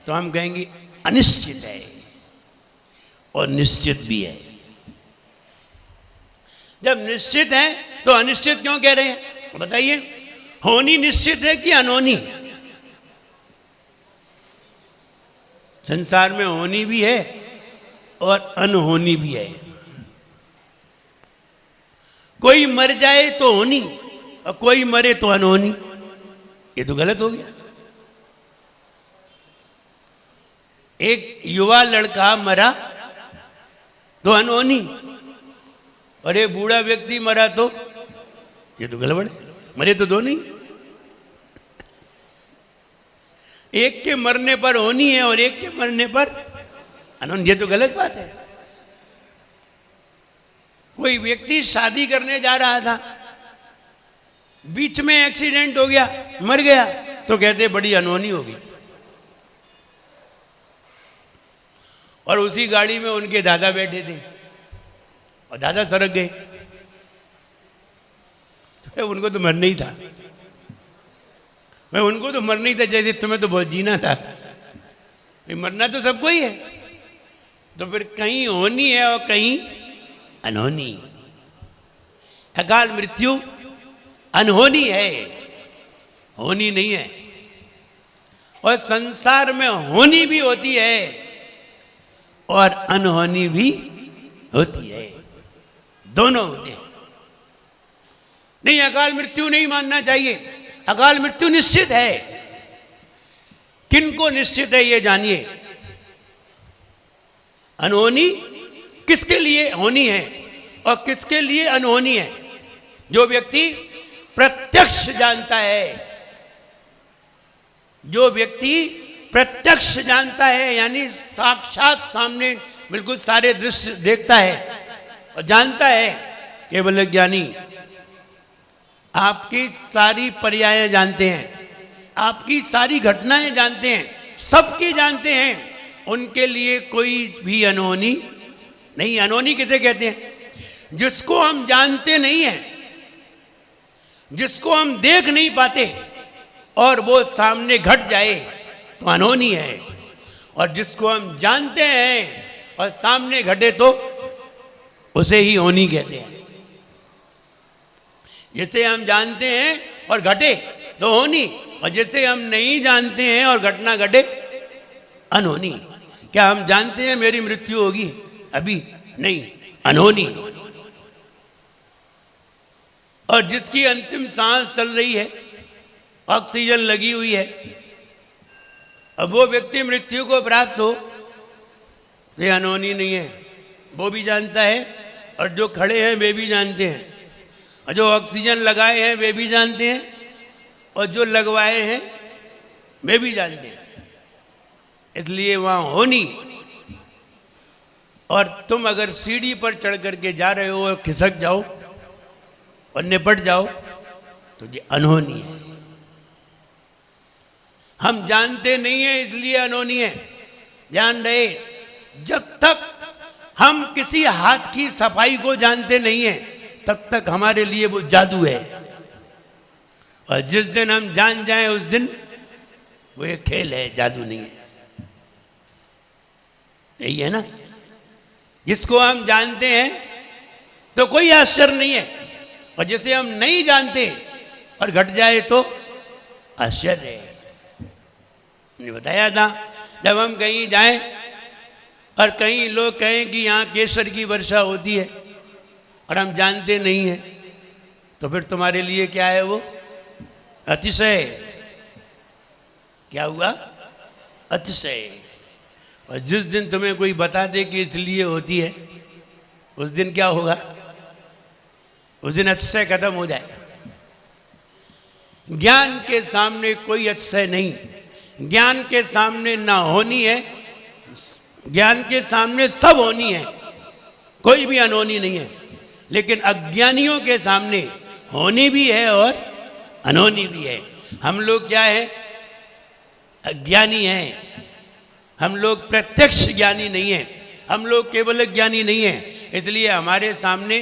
तो हम कहेंगे अनिश्चित है और निश्चित भी है। जब निश्चित है तो अनिश्चित क्यों कह रहे हैं बताइए। होनी निश्चित है कि अनहोनी? संसार में होनी भी है और अनहोनी भी है। कोई मर जाए तो होनी और कोई मरे तो अनहोनी, ये तो गलत हो गया। एक युवा लड़का मरा तो अनहोनी, और एक बूढ़ा व्यक्ति मरा तो ये तो गड़बड़ है, मरे तो दो नहीं। एक के मरने पर होनी है और एक के मरने पर अनहोनी, ये तो गलत बात है। कोई व्यक्ति शादी करने जा रहा था, बीच में एक्सीडेंट हो गया, मर गया, तो कहते बड़ी अनहोनी होगी। और उसी गाड़ी में उनके दादा बैठे थे और दादा सड़क गए, तो उनको तो मरना ही था, मैं उनको तो मरना ही था, जैसे तुम्हें तो बहुत जीना था, मरना तो सबको ही है। तो फिर कहीं होनी है और कहीं अनहोनी। अकाल मृत्यु अनहोनी है, होनी नहीं है। और संसार में होनी भी होती है और अनहोनी भी होती है, दोनों होते हैं। नहीं, अकाल मृत्यु नहीं मानना चाहिए, अकाल मृत्यु निश्चित है। किनको निश्चित है ये जानिए। अनहोनी किसके लिए होनी है और किसके लिए अनहोनी है? जो व्यक्ति प्रत्यक्ष जानता है, जो व्यक्ति प्रत्यक्ष जानता है, यानी साक्षात सामने बिल्कुल सारे दृश्य देखता है और जानता है, केवल ज्ञानी आपकी सारी पर्याय जानते हैं, आपकी सारी घटनाएं जानते हैं, सबकी जानते हैं, उनके लिए कोई भी अनहोनी नहीं। अनहोनी किसे कहते हैं? जिसको हम जानते नहीं हैं, जिसको हम देख नहीं पाते और वो सामने घट जाए तो अनहोनी है, और जिसको हम जानते हैं और सामने घटे तो उसे ही होनी कहते हैं। जिसे हम जानते हैं और घटे तो होनी, और जिसे हम नहीं जानते हैं और घटना घटे अनहोनी। क्या हम जानते हैं मेरी मृत्यु होगी? अभी नहीं, अनहोनी। और जिसकी अंतिम सांस चल रही है, ऑक्सीजन लगी हुई है, अब वो व्यक्ति मृत्यु को प्राप्त हो, ये अनहोनी नहीं है, वो भी जानता है, और जो खड़े हैं वे भी जानते हैं, और जो ऑक्सीजन लगाए हैं वे भी जानते हैं, और जो लगवाए हैं वे भी जानते हैं। इसलिए वहाँ होनी। और तुम अगर सीढ़ी पर चढ़ करके जा रहे हो और खिसक जाओ और निपट जाओ तो ये अनहोनी है। हम जानते नहीं है इसलिए अनहोनी है। ध्यान रहे, जब तक हम किसी हाथ की सफाई को जानते नहीं है तब तक हमारे लिए वो जादू है, और जिस दिन हम जान जाएं उस दिन वो एक खेल है, जादू नहीं है। यही है ना, जिसको हम जानते हैं तो कोई आश्चर्य नहीं है, और जिसे हम नहीं जानते और घट जाए तो आश्चर्य है। मैंने बताया था, जब हम कहीं जाएं और कहीं लोग कहें कि यहाँ केसर की वर्षा होती है और हम जानते नहीं हैं, तो फिर तुम्हारे लिए क्या है वो? अतिशय। क्या हुआ? अतिशय। और जिस दिन तुम्हें कोई बता दे कि इसलिए होती है, उस दिन क्या होगा? उस दिन अतिशय खत्म हो जाएगा। ज्ञान के सामने कोई अतिशय नहीं, ज्ञान के सामने ना होनी है, ज्ञान के सामने सब होनी है, कोई भी अनहोनी नहीं है। लेकिन अज्ञानियों के सामने होनी भी है और अनहोनी भी है। हम लोग क्या है? अज्ञानी हैं। हम लोग प्रत्यक्ष ज्ञानी नहीं हैं, हम लोग केवल ज्ञानी नहीं हैं, इसलिए हमारे सामने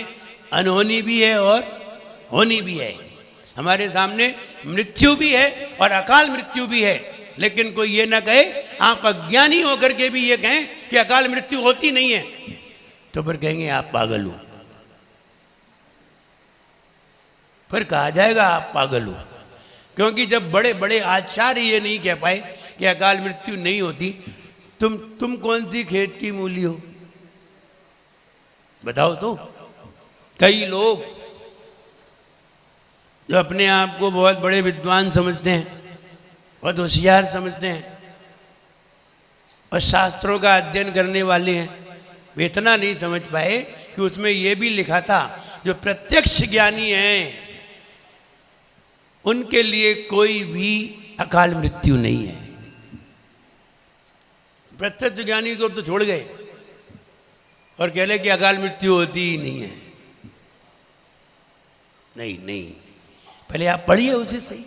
अनहोनी भी है और होनी भी है। हमारे सामने मृत्यु भी है और अकाल मृत्यु भी है। लेकिन कोई ये ना कहे, आप अज्ञानी होकर के भी ये कहें कि अकाल मृत्यु होती नहीं है, तो फिर कहेंगे आप पागल हो। फिर कहा जाएगा आप पागल हो, क्योंकि जब बड़े बड़े आचार्य ये नहीं कह पाए कि अकाल मृत्यु नहीं होती, तुम कौन सी खेत की मूली हो? बताओ तो। कई लोग जो अपने आप को बहुत बड़े विद्वान समझते हैं, बहुत होशियार समझते हैं और शास्त्रों का अध्ययन करने वाले हैं, वे इतना नहीं समझ पाए कि उसमें यह भी लिखा था जो प्रत्यक्ष ज्ञानी हैं उनके लिए कोई भी अकाल मृत्यु नहीं है। प्रत्यक्ष ज्ञानी को तो छोड़ गए और कह ले कि अकाल मृत्यु होती ही नहीं है। नहीं, पहले आप पढ़िए उसे सही।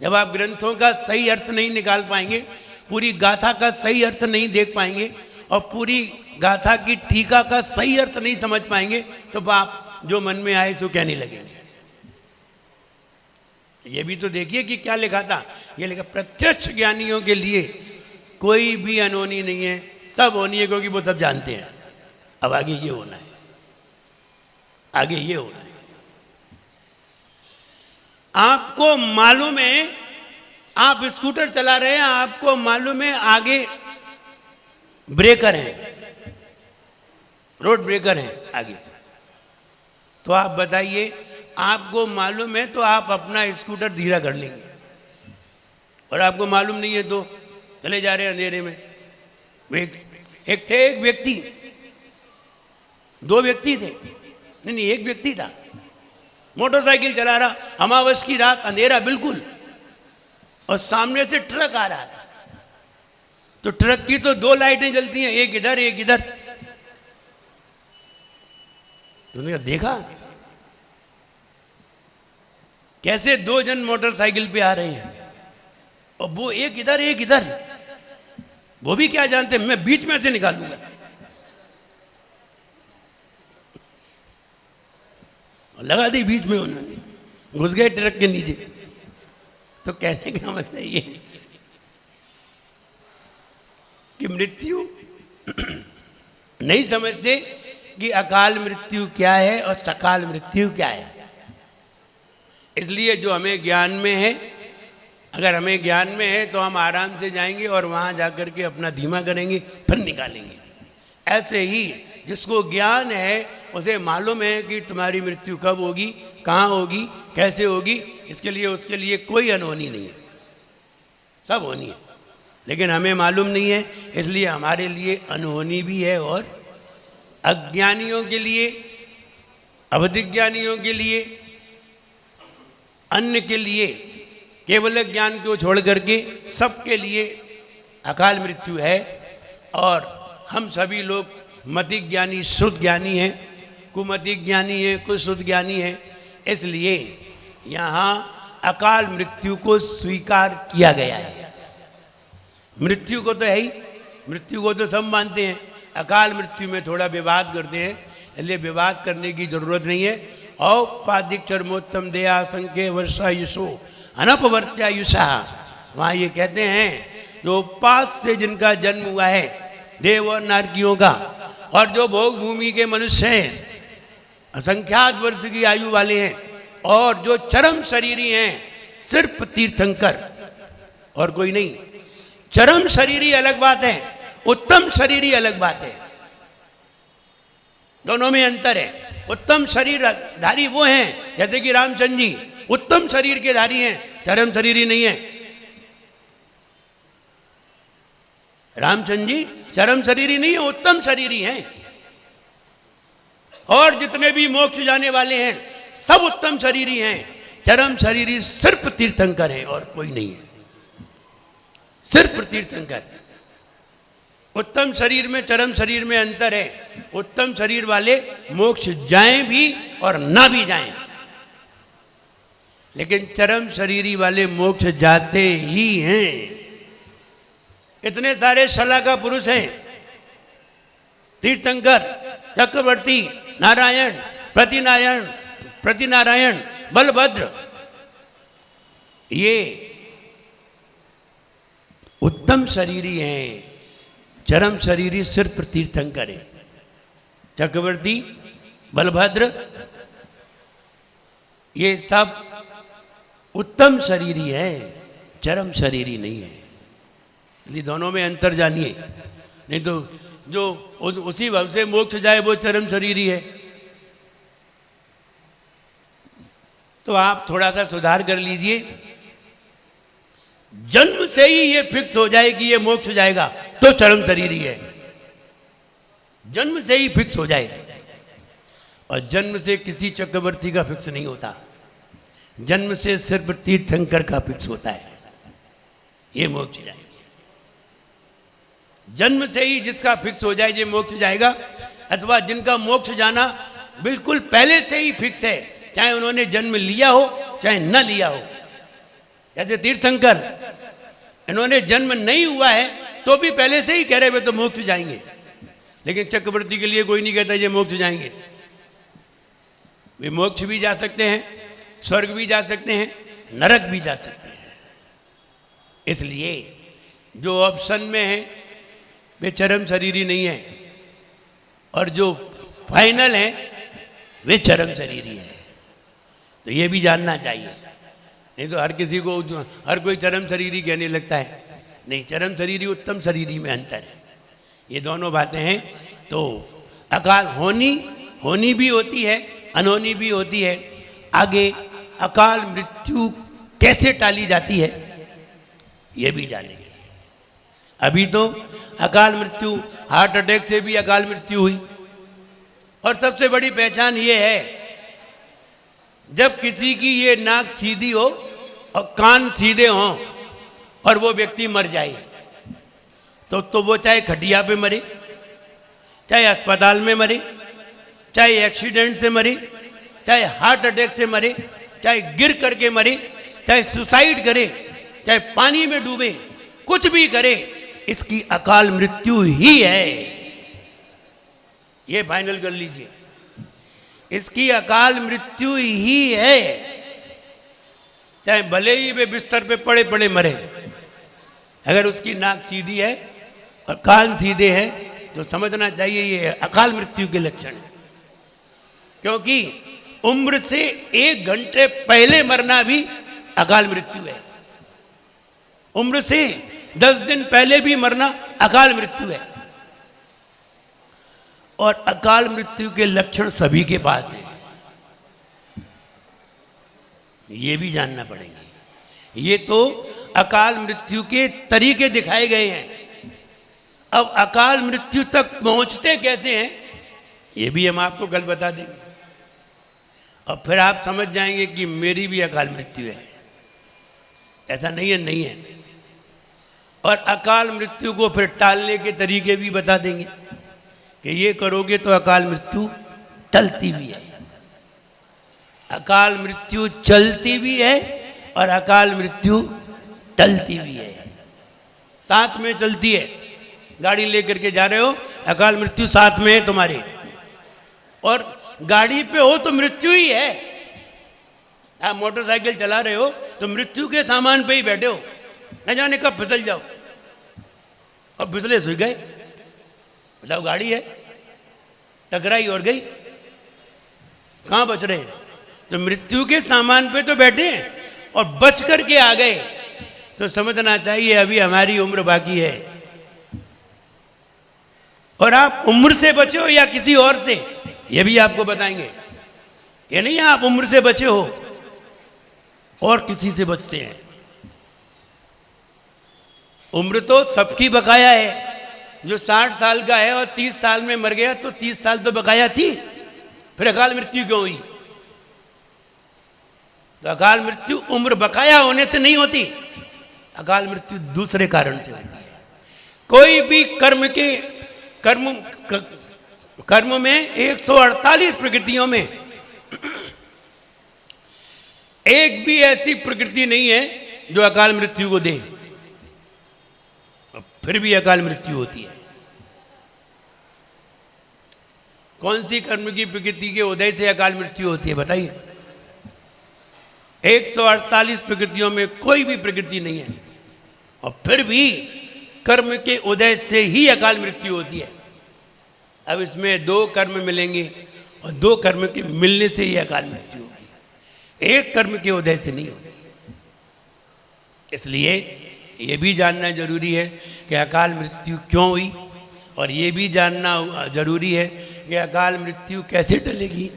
जब आप ग्रंथों का सही अर्थ नहीं निकाल पाएंगे, पूरी गाथा का सही अर्थ नहीं देख पाएंगे और पूरी गाथा की टीका का सही अर्थ नहीं समझ पाएंगे, तो आप जो मन में आए सो कहने लगेंगे। ये भी तो देखिए कि क्या लिखा था। ये लिखा प्रत्यक्ष ज्ञानियों के लिए कोई भी अनहोनी नहीं है, सब होनी है, क्योंकि वो सब जानते हैं। अब आगे ये होना है, आगे ये होना है। आपको मालूम है, आप स्कूटर चला रहे हैं, आपको मालूम है आगे ब्रेकर हैं, रोड ब्रेकर हैं आगे, तो आप बताइए, आपको मालूम है तो आप अपना स्कूटर धीरा कर लेंगे, और आपको मालूम नहीं है तो चले जा रहे हैं अंधेरे में। एक व्यक्ति, दो व्यक्ति थे, नहीं एक व्यक्ति था, मोटरसाइकिल चला रहा, अमावस की रात, अंधेरा बिल्कुल, और सामने से ट्रक आ रहा था। तो ट्रक की तो 2 लाइटें जलती हैं, एक इधर एक इधर। तुमने देखा कैसे 2 जन मोटरसाइकिल पे आ रहे हैं और वो एक इधर एक इधर। वो भी क्या जानते हैं मैं बीच में से निकालूंगा। लगा दी बीच में, उन्होंने घुस गए ट्रक के नीचे। तो कहने का मतलब ये कि मृत्यु नहीं समझते कि अकाल मृत्यु क्या है और सकाल मृत्यु क्या है। इसलिए जो हमें ज्ञान में है, अगर हमें ज्ञान में है तो हम आराम से जाएंगे और वहाँ जाकर के अपना धीमा करेंगे, फिर निकालेंगे। ऐसे ही जिसको ज्ञान है उसे मालूम है कि तुम्हारी मृत्यु कब होगी, कहाँ होगी, कैसे होगी। इसके लिए उसके लिए कोई अनहोनी नहीं है, सब होनी है। लेकिन हमें मालूम नहीं है, इसलिए हमारे लिए अनहोनी भी है। और अज्ञानियों के लिए, अवधिज्ञानियों के लिए, अन्य के लिए, केवल ज्ञान को छोड़ करके सबके लिए अकाल मृत्यु है। और हम सभी लोग मति ज्ञानी शुद्ध ज्ञानी हैं, कुमति ज्ञानी है, कुछ शुद्ध ज्ञानी है। इसलिए यहाँ अकाल मृत्यु को स्वीकार किया गया है। मृत्यु को तो है ही, मृत्यु को तो सब मानते हैं, अकाल मृत्यु में थोड़ा विवाद करते हैं, इसलिए विवाद करने की जरूरत नहीं है। औपाधिक चरमोत्तम दया संख्य वर्षायुषो अनपवर्त्यायुषा, वहाँ ये कहते हैं जो पास से जिनका जन्म हुआ है देव और नारकियों का, और जो भोग भूमि के मनुष्य हैं, असंख्यात वर्ष की आयु वाले हैं, और जो चरम शरीरी हैं, सिर्फ तीर्थंकर और कोई नहीं। चरम शरीरी अलग बात है, उत्तम शरीरी अलग बात है, दोनों में अंतर है। उत्तम शरीर धारी वो हैं जैसे कि रामचंद्र जी उत्तम शरीर के धारी हैं, चरम शरीरी नहीं है। रामचंद्र जी चरम शरीरी नहीं है, उत्तम शरीरी हैं। और जितने भी मोक्ष जाने वाले हैं सब उत्तम शरीरी हैं। चरम शरीरी सिर्फ तीर्थंकर है और कोई नहीं है, सिर्फ तीर्थंकर। उत्तम शरीर में चरम शरीर में अंतर है। उत्तम शरीर वाले मोक्ष जाएं भी और ना भी जाएं, लेकिन चरम शरीरी वाले मोक्ष जाते ही हैं। इतने सारे शलाका पुरुष हैं, तीर्थंकर, चक्रवर्ती, नारायण, प्रतिनारायण, बलभद्र, ये उत्तम शरीरी हैं। चरम शरीरी सिर्फ तीर्थंकर है। चक्रवर्ती, बलभद्र, ये सब उत्तम शरीरी है, चरम शरीरी नहीं है। इसलिए दोनों में अंतर जानिए, नहीं तो जो उसी भाव से मोक्ष जाए वो चरम शरीरी है। तो आप थोड़ा सा सुधार कर लीजिए। जन्म से ही ये फिक्स हो जाए कि ये मोक्ष जाएगा तो चरम शरीरी है, जन्म से ही फिक्स हो जाए। और जन्म से किसी चक्रवर्ती का फिक्स नहीं होता, जन्म से सिर्फ तीर्थंकर का फिक्स होता है, ये मोक्ष जाएगा। जन्म से ही जिसका फिक्स हो जाए ये मोक्ष जाएगा, अथवा जिनका मोक्ष जाना बिल्कुल पहले से ही फिक्स है, चाहे उन्होंने जन्म लिया हो चाहे न लिया हो। जैसे तीर्थंकर, इन्होंने जन्म नहीं हुआ है तो भी पहले से ही कह रहे वे तो मोक्ष जाएंगे। लेकिन चक्रवर्ती के लिए कोई नहीं कहता ये मोक्ष जाएंगे। वे मोक्ष भी जा सकते हैं, स्वर्ग भी जा सकते हैं, नरक भी जा सकते हैं। इसलिए जो ऑप्शन में है वे चरम शरीरी नहीं है, और जो फाइनल है वे चरम शरीरी है। तो ये भी जानना चाहिए, नहीं तो हर किसी को हर कोई चरम शरीरी कहने लगता है। नहीं, चरम शरीरी उत्तम शरीरी में अंतर है। ये दोनों बातें हैं। तो अकाल होनी भी होती है, अनहोनी भी होती है। आगे अकाल मृत्यु कैसे टाली जाती है ये भी जानेंगे। अभी तो अकाल मृत्यु, हार्ट अटैक से भी अकाल मृत्यु हुई। और सबसे बड़ी पहचान ये है, जब किसी की ये नाक सीधी हो और कान सीधे हों और वो व्यक्ति मर जाए तो वो चाहे खटिया पे मरे, चाहे अस्पताल में मरे, चाहे एक्सीडेंट से मरे, चाहे हार्ट अटैक से मरे, चाहे गिर करके मरे, चाहे सुसाइड करे, चाहे पानी में डूबे, कुछ भी करे, इसकी अकाल मृत्यु ही है। ये फाइनल कर लीजिए, इसकी अकाल मृत्यु ही है। चाहे भले ही वे बिस्तर पे पड़े पड़े मरे, अगर उसकी नाक सीधी है और कान सीधे हैं तो समझना चाहिए ये अकाल मृत्यु के लक्षण है। क्योंकि उम्र से 1 घंटे पहले मरना भी अकाल मृत्यु है, उम्र से 10 दिन पहले भी मरना अकाल मृत्यु है। और अकाल मृत्यु के लक्षण सभी के पास है, ये भी जानना पड़ेंगे। ये तो अकाल मृत्यु के तरीके दिखाए गए हैं। अब अकाल मृत्यु तक पहुंचते कैसे हैं ये भी हम आपको कल बता देंगे, और फिर आप समझ जाएंगे कि मेरी भी अकाल मृत्यु है। ऐसा नहीं है, नहीं है। और अकाल मृत्यु को फिर टालने के तरीके भी बता देंगे कि ये करोगे तो अकाल मृत्यु टलती भी है, अकाल मृत्यु चलती भी है और अकाल मृत्यु टलती भी है। साथ में चलती है, गाड़ी लेकर के जा रहे हो, अकाल मृत्यु साथ में है तुम्हारे, और गाड़ी पे हो तो मृत्यु ही है। आप मोटरसाइकिल चला रहे हो तो मृत्यु के सामान पे ही बैठे हो, न जाने कब फिसल जाओ, और फिसले सुई गए। बताओ, गाड़ी है, टकराई और गई, कहाँ बच रहे हैं? तो मृत्यु के सामान पे तो बैठे हैं और बच करके आ गए, तो समझना चाहिए अभी हमारी उम्र बाकी है। और आप उम्र से बचे हो या किसी और से, ये भी आपको बताएंगे। ये नहीं आप उम्र से बचे हो और किसी से बचते हैं। उम्र तो सबकी बकाया है। जो 60 साल का है और 30 साल में मर गया तो 30 साल तो बकाया थी, फिर अकाल मृत्यु क्यों हुई? तो अकाल मृत्यु उम्र बकाया होने से नहीं होती, अकाल मृत्यु दूसरे कारण से होती है। कोई भी कर्म में 148 प्रकृतियों में एक भी ऐसी प्रकृति नहीं है जो अकाल मृत्यु को दे, फिर भी अकाल मृत्यु होती है। कौन सी कर्म की प्रकृति के उदय से अकाल मृत्यु होती है बताइए? 148 प्रकृतियों में कोई भी प्रकृति नहीं है, और फिर भी कर्म के उदय से ही अकाल मृत्यु होती है। अब इसमें 2 कर्म मिलेंगे और 2 कर्म के मिलने से ही अकाल मृत्यु होगी, एक कर्म के उदय से नहीं होगी। इसलिए ये भी जानना जरूरी है कि अकाल मृत्यु क्यों हुई, और ये भी जानना जरूरी है कि अकाल मृत्यु कैसे टलेगी।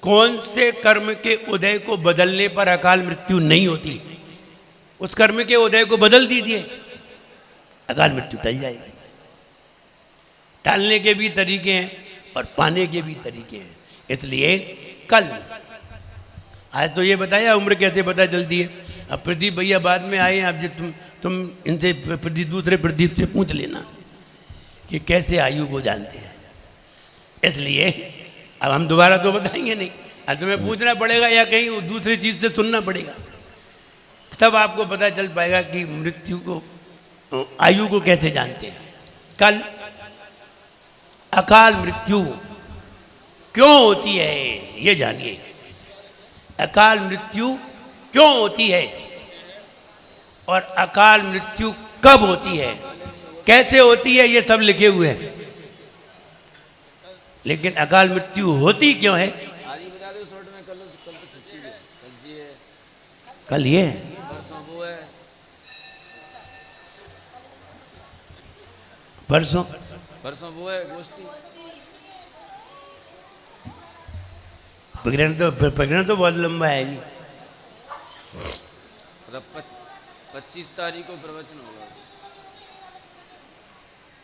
कौन से कर्म के उदय को बदलने पर अकाल मृत्यु नहीं होती, उस कर्म के उदय को बदल दीजिए, अकाल मृत्यु टल जाएगी। टालने के भी तरीके हैं और पाने के भी तरीके हैं। इसलिए कल आज तो ये बताया उम्र कैसे पता चलती है। अब प्रदीप भैया बाद में आए, अब जो तुम इनसे दूसरे प्रदीप से पूछ लेना कि कैसे आयु को जानते हैं। इसलिए अब हम दोबारा तो बताएंगे नहीं, अब तुम्हें पूछना पड़ेगा या कहीं दूसरी चीज़ से सुनना पड़ेगा, तब आपको पता चल पाएगा कि मृत्यु को, आयु को कैसे जानते हैं। कल अकाल मृत्यु क्यों होती है ये जानिए। अकाल मृत्यु क्यों होती है और अकाल मृत्यु कब होती है, कैसे होती है, ये सब लिखे हुए हैं। लेकिन अकाल मृत्यु होती क्यों है? कल ये है, परसों वो है गोष्ठी। प्रकरण तो बहुत लंबा है जी। 25 तारीख को प्रवचन होगा।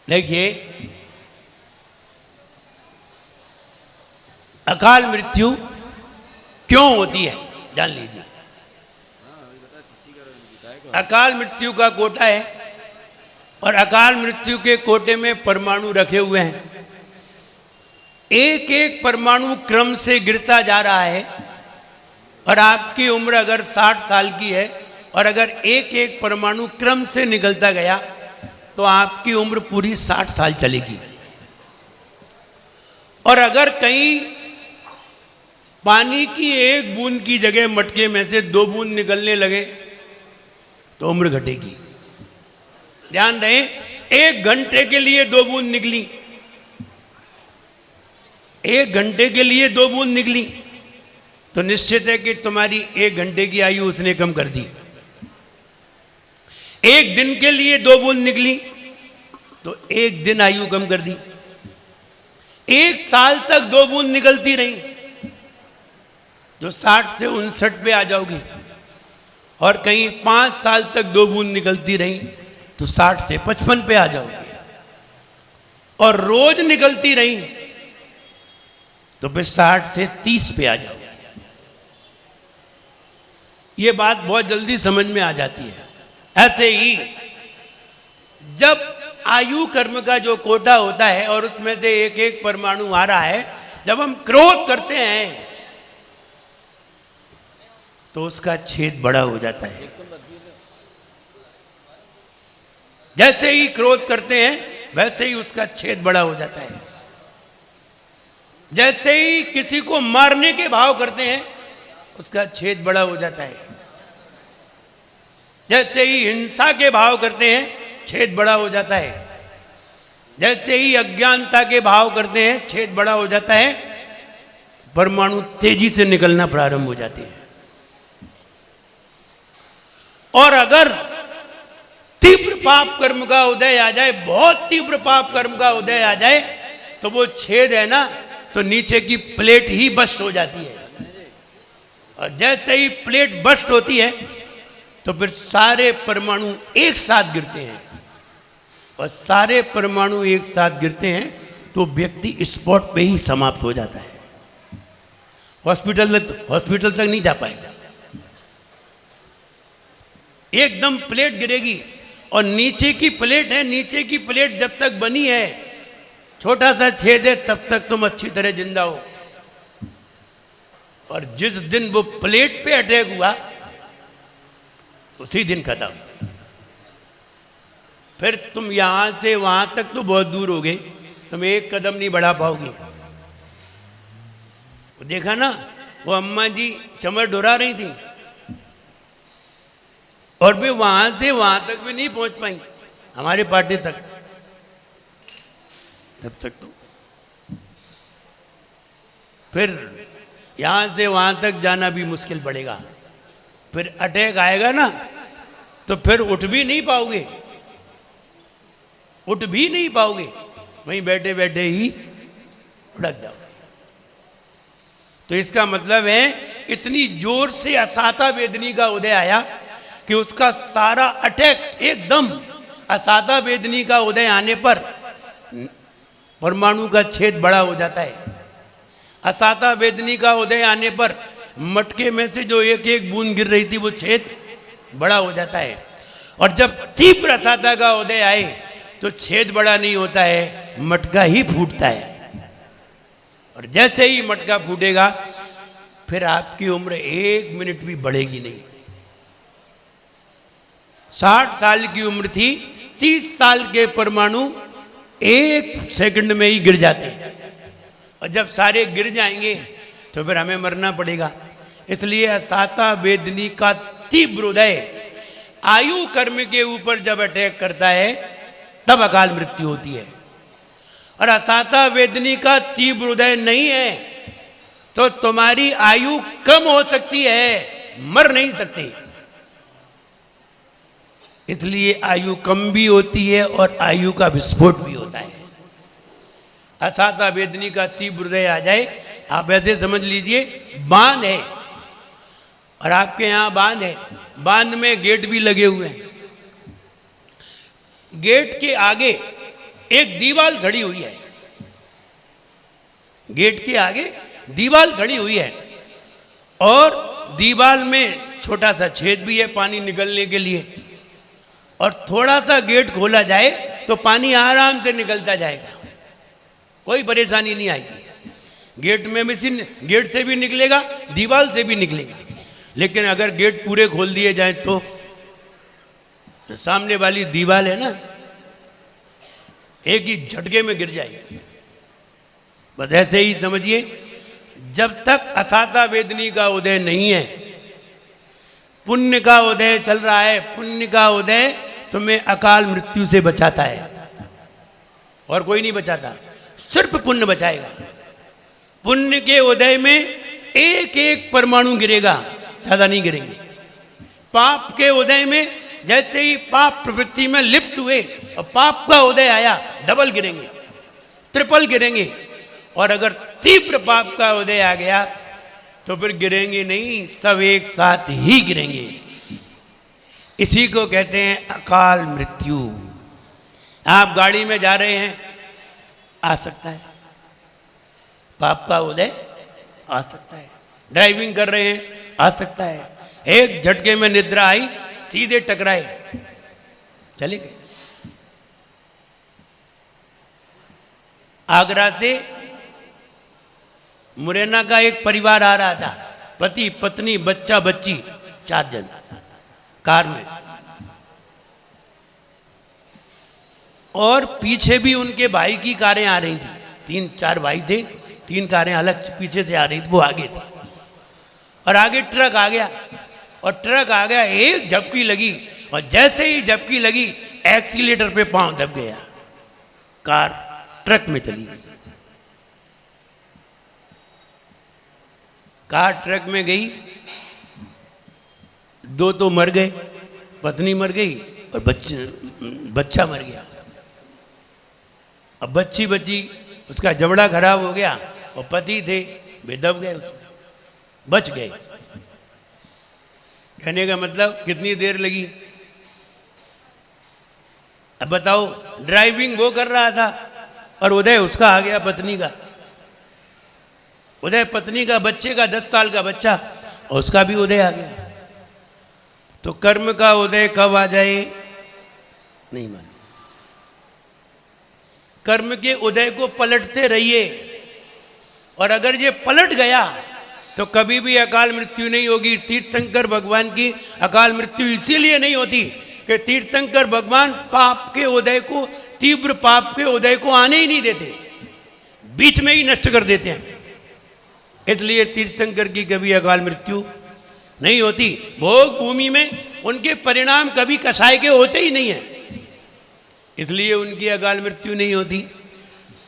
देखिए, अकाल मृत्यु क्यों होती है जान लीजिए। अकाल मृत्यु का कोटा है और अकाल मृत्यु के कोटे में परमाणु रखे हुए हैं। एक एक परमाणु क्रम से गिरता जा रहा है और आपकी उम्र अगर 60 साल की है और अगर एक एक परमाणु क्रम से निकलता गया तो आपकी उम्र पूरी 60 साल चलेगी। और अगर कहीं पानी की एक बूंद की जगह मटके में से 2 बूंद निकलने लगे तो उम्र घटेगी। ध्यान रहे, 1 घंटे के लिए 2 बूंद निकली, 1 घंटे के लिए 2 बूंद निकली तो निश्चित है कि तुम्हारी 1 घंटे की आयु उसने कम कर दी। 1 दिन के लिए 2 बूंद निकली तो 1 दिन आयु कम कर दी। 1 साल तक 2 बूंद निकलती रही जो 60 से 59 पे आ जाओगी, और कहीं 5 साल तक 2 बूंद निकलती रही तो 60 से 55 पे आ जाओगी, और रोज निकलती रही तो फिर 60 से 30 पे आ जाओगे। ये बात बहुत जल्दी समझ में आ जाती है। ऐसे ही जब आयु कर्म का जो कोटा होता है और उसमें से एक एक परमाणु आ रहा है, जब हम क्रोध करते हैं तो उसका छेद बड़ा हो जाता है। जैसे ही क्रोध करते हैं वैसे ही उसका छेद बड़ा हो जाता है। जैसे ही किसी को मारने के भाव करते हैं उसका छेद बड़ा हो जाता है। जैसे ही हिंसा के भाव करते हैं छेद बड़ा हो जाता है। जैसे ही अज्ञानता के भाव करते हैं छेद बड़ा हो जाता है। परमाणु तेजी से निकलना प्रारंभ हो जाते हैं। और अगर तीव्र पाप कर्म का उदय आ जाए, बहुत तीव्र पाप कर्म का उदय आ जाए, तो वो छेद है ना, तो नीचे की प्लेट ही बस्ट हो जाती है। और जैसे ही प्लेट बस्ट होती है तो फिर सारे परमाणु एक साथ गिरते हैं, और सारे परमाणु एक साथ गिरते हैं तो व्यक्ति स्पॉट पे ही समाप्त हो जाता है। हॉस्पिटल तक नहीं जा पाएगा। एकदम प्लेट गिरेगी, और नीचे की प्लेट है, नीचे की प्लेट जब तक बनी है, छोटा सा छेद है, तब तक तुम अच्छी तरह जिंदा हो। और जिस दिन वो प्लेट पे अटैक हुआ उसी दिन खत्म। फिर तुम यहां से वहां तक तो बहुत दूर हो गए, तुम एक कदम नहीं बढ़ा पाओगे। वो देखा ना, वो अम्मा जी चमर ढुरा रही थी और वे वहां से वहां तक भी नहीं पहुंच पाई, हमारे पार्टी तक। तब तक तो फिर यहां से वहां तक जाना भी मुश्किल पड़ेगा। फिर अटैक आएगा ना तो फिर उठ भी नहीं पाओगे, उठ भी नहीं पाओगे, वहीं बैठे बैठे ही उड़क जाओगे। तो इसका मतलब है इतनी जोर से असाता वेदनी का उदय आया कि उसका सारा अटैक एकदम, असाता वेदनी का उदय आने पर परमाणु का छेद बड़ा हो जाता है। असाता वेदनी का उदय आने पर मटके में से जो एक एक बूंद गिर रही थी वो छेद बड़ा हो जाता है। और जब तीव्र असाता का उदय आए तो छेद बड़ा नहीं होता है, मटका ही फूटता है। और जैसे ही मटका फूटेगा फिर आपकी उम्र 1 मिनट भी बढ़ेगी नहीं। 60 साल की उम्र थी, 30 साल के परमाणु 1 सेकंड में ही गिर जाते हैं। और जब सारे गिर जाएंगे तो फिर हमें मरना पड़ेगा। इसलिए असाता वेदनी का तीव्र उदय आयु कर्म के ऊपर जब अटैक करता है तब अकाल मृत्यु होती है। और असाता वेदनी का तीव्र उदय नहीं है तो तुम्हारी आयु कम हो सकती है, मर नहीं सकती। इसलिए आयु कम भी होती है और आयु का विस्फोट भी होता है। असाता वेदनी का तीव्र उदय आ जाए, आप ऐसे समझ लीजिए बांध है और आपके यहाँ बांध है, बांध में गेट भी लगे हुए हैं। गेट के आगे एक दीवार खड़ी हुई है, गेट के आगे दीवार खड़ी हुई है, और दीवार में छोटा सा छेद भी है पानी निकलने के लिए। और थोड़ा सा गेट खोला जाए तो पानी आराम से निकलता जाएगा, कोई परेशानी नहीं आएगी। गेट में गेट से भी निकलेगा, दीवार से भी निकलेगा। लेकिन अगर गेट पूरे खोल दिए जाए तो सामने वाली दीवार है ना, एक ही झटके में गिर जाएगी। बस ऐसे ही समझिए, जब तक असाता वेदनी का उदय नहीं है, पुण्य का उदय चल रहा है। पुण्य का उदय तुम्हें अकाल मृत्यु से बचाता है, और कोई नहीं बचाता, सिर्फ पुण्य बचाएगा। पुण्य के उदय में एक एक परमाणु गिरेगा, ज्यादा नहीं गिरेंगे। पाप के उदय में जैसे ही पाप प्रवृत्ति में लिप्त हुए और पाप का उदय आया, डबल गिरेंगे, ट्रिपल गिरेंगे। और अगर तीव्र पाप का उदय आ गया तो फिर गिरेंगे नहीं, सब एक साथ ही गिरेंगे। इसी को कहते हैं अकाल मृत्यु। आप गाड़ी में जा रहे हैं, आ सकता है पाप का उदय, आ सकता है। ड्राइविंग कर रहे हैं, आ सकता है। एक झटके में निद्रा आई, सीधे टकराए, चले गए। आगरा से मुरैना का एक परिवार आ रहा था, पति पत्नी बच्चा बच्ची, 4 जन कार में, और पीछे भी उनके भाई की कारें आ रही थी। 3-4 भाई थे, 3 कारें अलग पीछे से आ रही थी, वो आगे थी। और आगे ट्रक आ गया, और ट्रक आ गया, एक झपकी लगी, और जैसे ही झपकी लगी एक्सीलेटर पे पांव दब गया, कार ट्रक में चली गई। कार ट्रक में गई, 2 तो मर गए, पत्नी मर गई और बच्चा मर गया। अब बच्ची बची, उसका जबड़ा खराब हो गया, और पति थे वे दब गए, बच गए। कहने का मतलब कितनी देर लगी? अब बताओ, ड्राइविंग वो कर रहा था और उदय उसका आ गया, पत्नी का उदय, पत्नी का, बच्चे का, 10 साल का बच्चा, और उसका भी उदय आ गया। तो कर्म का उदय कब आ जाए नहीं मालूम। कर्म के उदय को पलटते रहिए, और अगर ये पलट गया तो कभी भी अकाल मृत्यु नहीं होगी। तीर्थंकर भगवान की अकाल मृत्यु इसीलिए नहीं होती कि तीर्थंकर भगवान पाप के उदय को, तीव्र पाप के उदय को आने ही नहीं देते, बीच में ही नष्ट कर देते हैं। इसलिए तीर्थंकर की कभी अकाल मृत्यु नहीं होती। भोग भूमि में उनके परिणाम कभी कसाय के होते ही नहीं है, इसलिए उनकी अकाल मृत्यु नहीं होती।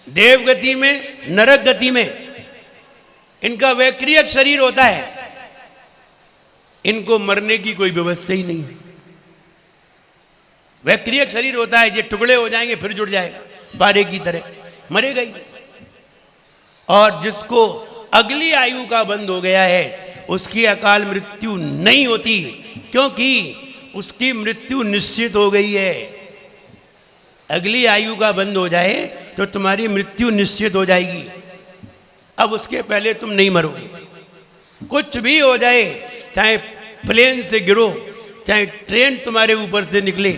देव गति में, नरक गति में इनका वैक्रियक शरीर होता है, इनको मरने की कोई व्यवस्था ही नहीं है। वैक्रियक शरीर होता है, ये टुकड़े हो जाएंगे फिर जुड़ जाएगा, पारे की तरह मरेगा ही। और जिसको अगली आयु का बंद हो गया है, उसकी अकाल मृत्यु नहीं होती, क्योंकि उसकी मृत्यु निश्चित हो गई है। अगली आयु का बंद हो जाए तो तुम्हारी मृत्यु निश्चित हो जाएगी। अब उसके पहले तुम नहीं मरोगे। कुछ भी हो जाए, चाहे प्लेन से गिरो, चाहे ट्रेन तुम्हारे ऊपर से निकले,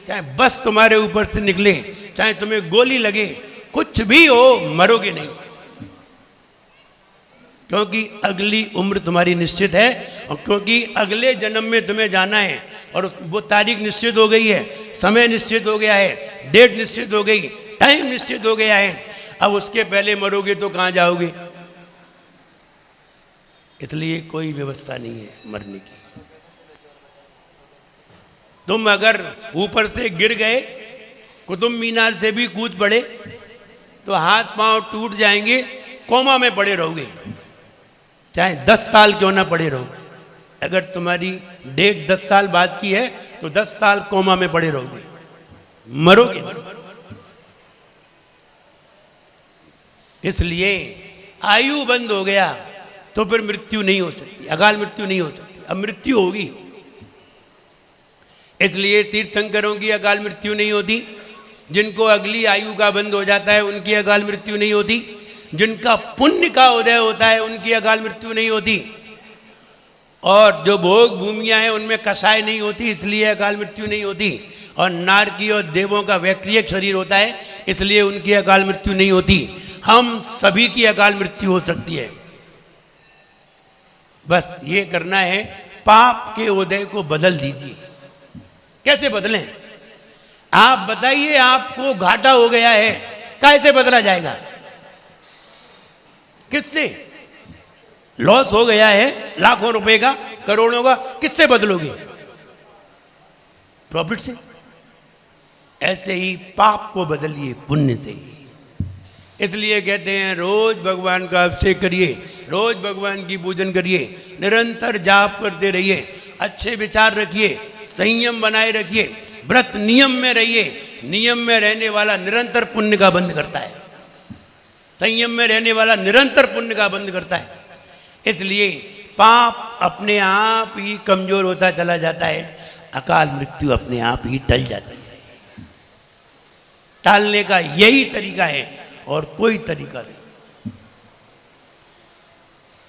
चाहे बस तुम्हारे ऊपर से निकले, चाहे तुम्हें गोली लगे, कुछ भी हो, मरोगे नहीं, क्योंकि अगली उम्र तुम्हारी निश्चित है, और क्योंकि अगले जन्म में तुम्हें जाना है, और वो तारीख निश्चित हो गई है, समय निश्चित हो गया है, डेट निश्चित हो गई, टाइम निश्चित हो गया है। अब उसके पहले मरोगे तो कहाँ जाओगे? इसलिए कोई व्यवस्था नहीं है मरने की। तुम अगर ऊपर से गिर गए, कुतुब मीनार से भी कूद पड़े, तो हाथ पांव टूट जाएंगे, कोमा में पड़े रहोगे, चाहे 10 साल क्यों ना पड़े रहो। अगर तुम्हारी डेट 10 साल बाद की है तो 10 साल कोमा में पड़े रहोगे, मरोगे नहीं। इसलिए आयु बंद हो गया तो फिर मृत्यु नहीं हो सकती, अकाल मृत्यु नहीं हो सकती, अब मृत्यु होगी। इसलिए तीर्थंकरों की अकाल मृत्यु नहीं होती। जिनको अगली आयु का बंद हो जाता है उनकी अकाल मृत्यु नहीं होती। जिनका पुण्य का उदय होता है उनकी अकाल मृत्यु नहीं होती। और जो भोग भूमियां हैं उनमें कसाय नहीं होती, इसलिए अकाल मृत्यु नहीं होती। और नारकी और देवों का वैक्रियक शरीर होता है, इसलिए उनकी अकाल मृत्यु नहीं होती। हम सभी की अकाल मृत्यु हो सकती है। बस ये करना है, पाप के उदय को बदल दीजिए। कैसे बदलें? आप बताइए, आपको घाटा हो गया है, कैसे बदला जाएगा? किससे? लॉस हो गया है लाखों रुपए का, करोड़ों का, किससे बदलोगे? प्रॉफिट से। ऐसे ही पाप को बदलिए पुण्य से। इसलिए कहते हैं रोज भगवान का अभिषेक करिए, रोज भगवान की पूजन करिए, निरंतर जाप करते रहिए, अच्छे विचार रखिए, संयम बनाए रखिए, व्रत नियम में रहिए। नियम में रहने वाला निरंतर पुण्य का बंद करता है। संयम में रहने वाला निरंतर पुण्य का बंद करता है। इसलिए पाप अपने आप ही कमजोर होता चला जाता है, अकाल मृत्यु अपने आप ही टल जाती है। टालने का यही तरीका है और कोई तरीका नहीं।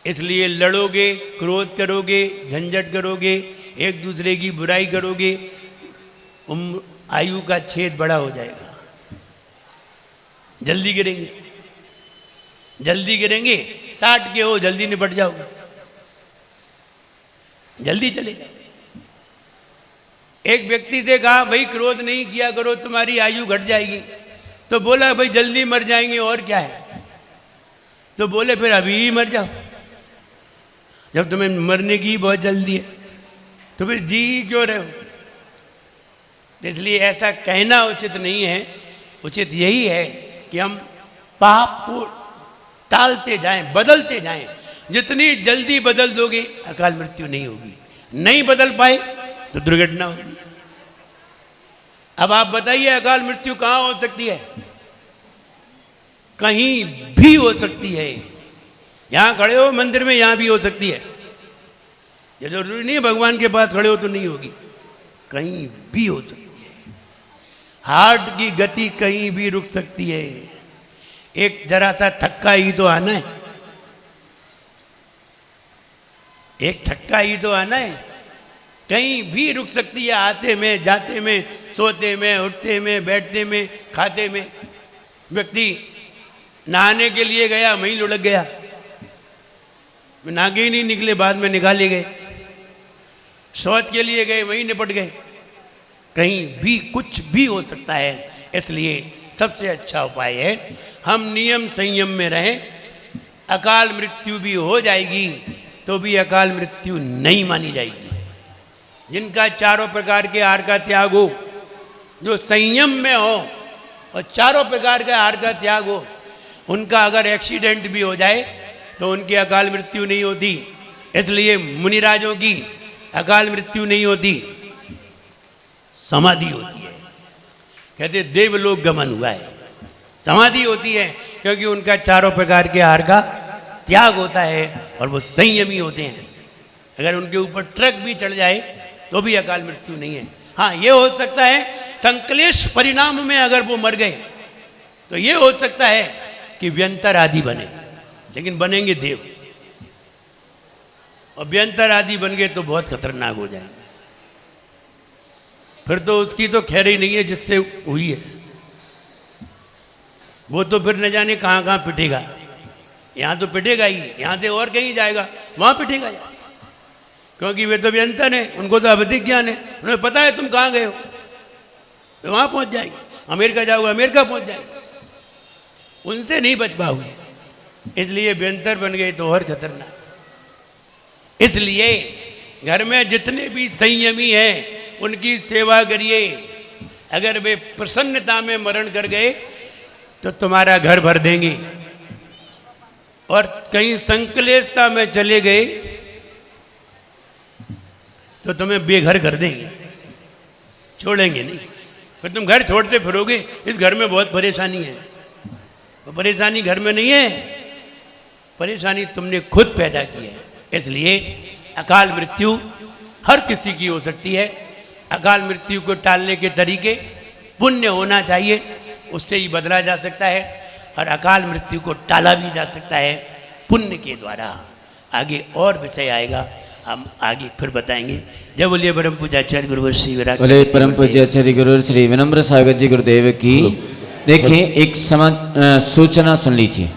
इसलिए लड़ोगे, क्रोध करोगे, झंझट करोगे, एक दूसरे की बुराई करोगे, आयु का छेद बड़ा हो जाएगा। जल्दी गिरेंगे, जल्दी गिरेंगे। 60 के हो, जल्दी निपट जाओगे, जल्दी चले जाओ। एक व्यक्ति से कहा भाई क्रोध नहीं किया करो, तुम्हारी आयु घट जाएगी। तो बोला भाई जल्दी मर जाएंगे और क्या है। तो बोले फिर अभी ही मर जाओ, जब तुम्हें मरने की बहुत जल्दी है तो फिर जी क्यों रहे हो। इसलिए ऐसा कहना उचित नहीं है। उचित यही है कि हम पाप को टालते जाएं, बदलते जाएं। जितनी जल्दी बदल दोगे अकाल मृत्यु नहीं होगी। नहीं बदल पाए तो दुर्घटना होगी। अब आप बताइए अकाल मृत्यु कहाँ हो सकती है? कहीं भी हो सकती है। यहां खड़े हो मंदिर में, यहां भी हो सकती है। ये जरूरी नहीं है भगवान के पास खड़े हो तो नहीं होगी, कहीं भी हो सकती है। हार्ट की गति कहीं भी रुक सकती है। एक जरा सा थक्का ही तो आना है, एक थक्का ही तो आना है, कहीं भी रुक सकती है। आते में, जाते में, सोते में, उठते में, बैठते में, खाते में। व्यक्ति नहाने के लिए गया, वहीं लुढ़क गया, नहा के ही नहीं निकले, बाद में निकाले गए। शौच के लिए गए, वहीं निपट गए। कहीं भी कुछ भी हो सकता है। इसलिए सबसे अच्छा उपाय है हम नियम संयम में रहें। अकाल मृत्यु भी हो जाएगी तो भी अकाल मृत्यु नहीं मानी जाएगी। जिनका चारों प्रकार के आहार का त्याग हो, जो संयम में हो और चारों प्रकार के आहार का त्याग हो, उनका अगर एक्सीडेंट भी हो जाए तो उनकी अकाल मृत्यु नहीं होती। इसलिए मुनिराजों की अकाल मृत्यु नहीं होती, समाधि होती है। कहते देवलोक गमन हुआ है, समाधि होती है, क्योंकि उनका चारों प्रकार के आहार का त्याग होता है और वो संयमी होते हैं। अगर उनके ऊपर ट्रक भी चढ़ जाए तो भी अकाल मृत्यु नहीं है। हाँ, ये हो सकता है संक्लेश परिणाम में अगर वो मर गए तो ये हो सकता है कि व्यंतर आदि बने, लेकिन बनेंगे देव। और व्यंतर आदि बन गए तो बहुत खतरनाक हो जाएंगे। फिर तो उसकी तो खैर ही नहीं है जिससे हुई है। वो तो फिर न जाने कहाँ कहाँ पिटेगा। यहाँ तो पिटेगा ही, यहाँ से और कहीं जाएगा, वहाँ पिटेगा। क्योंकि वे तो व्यंतर हैं, उनको तो अवधिक ज्ञान है। उन्हें पता है तुम कहाँ गए हो, तो वहाँ पहुँच जाएगी। अमेरिका जाओगे, अमेरिका पहुँच जाएगी, उनसे नहीं बच पाओगे। इसलिए व्यंतर बन गए तो और खतरनाक। इसलिए घर में जितने भी संयमी हैं उनकी सेवा करिए। अगर वे प्रसन्नता में मरण कर गए तो तुम्हारा घर भर देंगे, और कहीं संकलेशता में चले गए तो तुम्हें बेघर कर देंगे, छोड़ेंगे नहीं। फिर तुम घर छोड़ते फिरोगे, इस घर में बहुत परेशानी है। तो परेशानी घर में नहीं है, परेशानी तुमने खुद पैदा की है। इसलिए अकाल मृत्यु हर किसी की हो सकती है। अकाल मृत्यु को टालने के तरीके पुण्य होना चाहिए, उससे ही बदला जा सकता है। और अकाल मृत्यु को टाला भी जा सकता है पुण्य के द्वारा। आगे और विषय आएगा, हम आगे फिर बताएंगे। जय बोलिए परम पूज्य आचार्य गुरुवर श्री विराट बोले परम पूज्य आचार्य गुरुवर श्री विनम्र सागर जी गुरुदेव की। देखिए एक सूचना सुन लीजिए।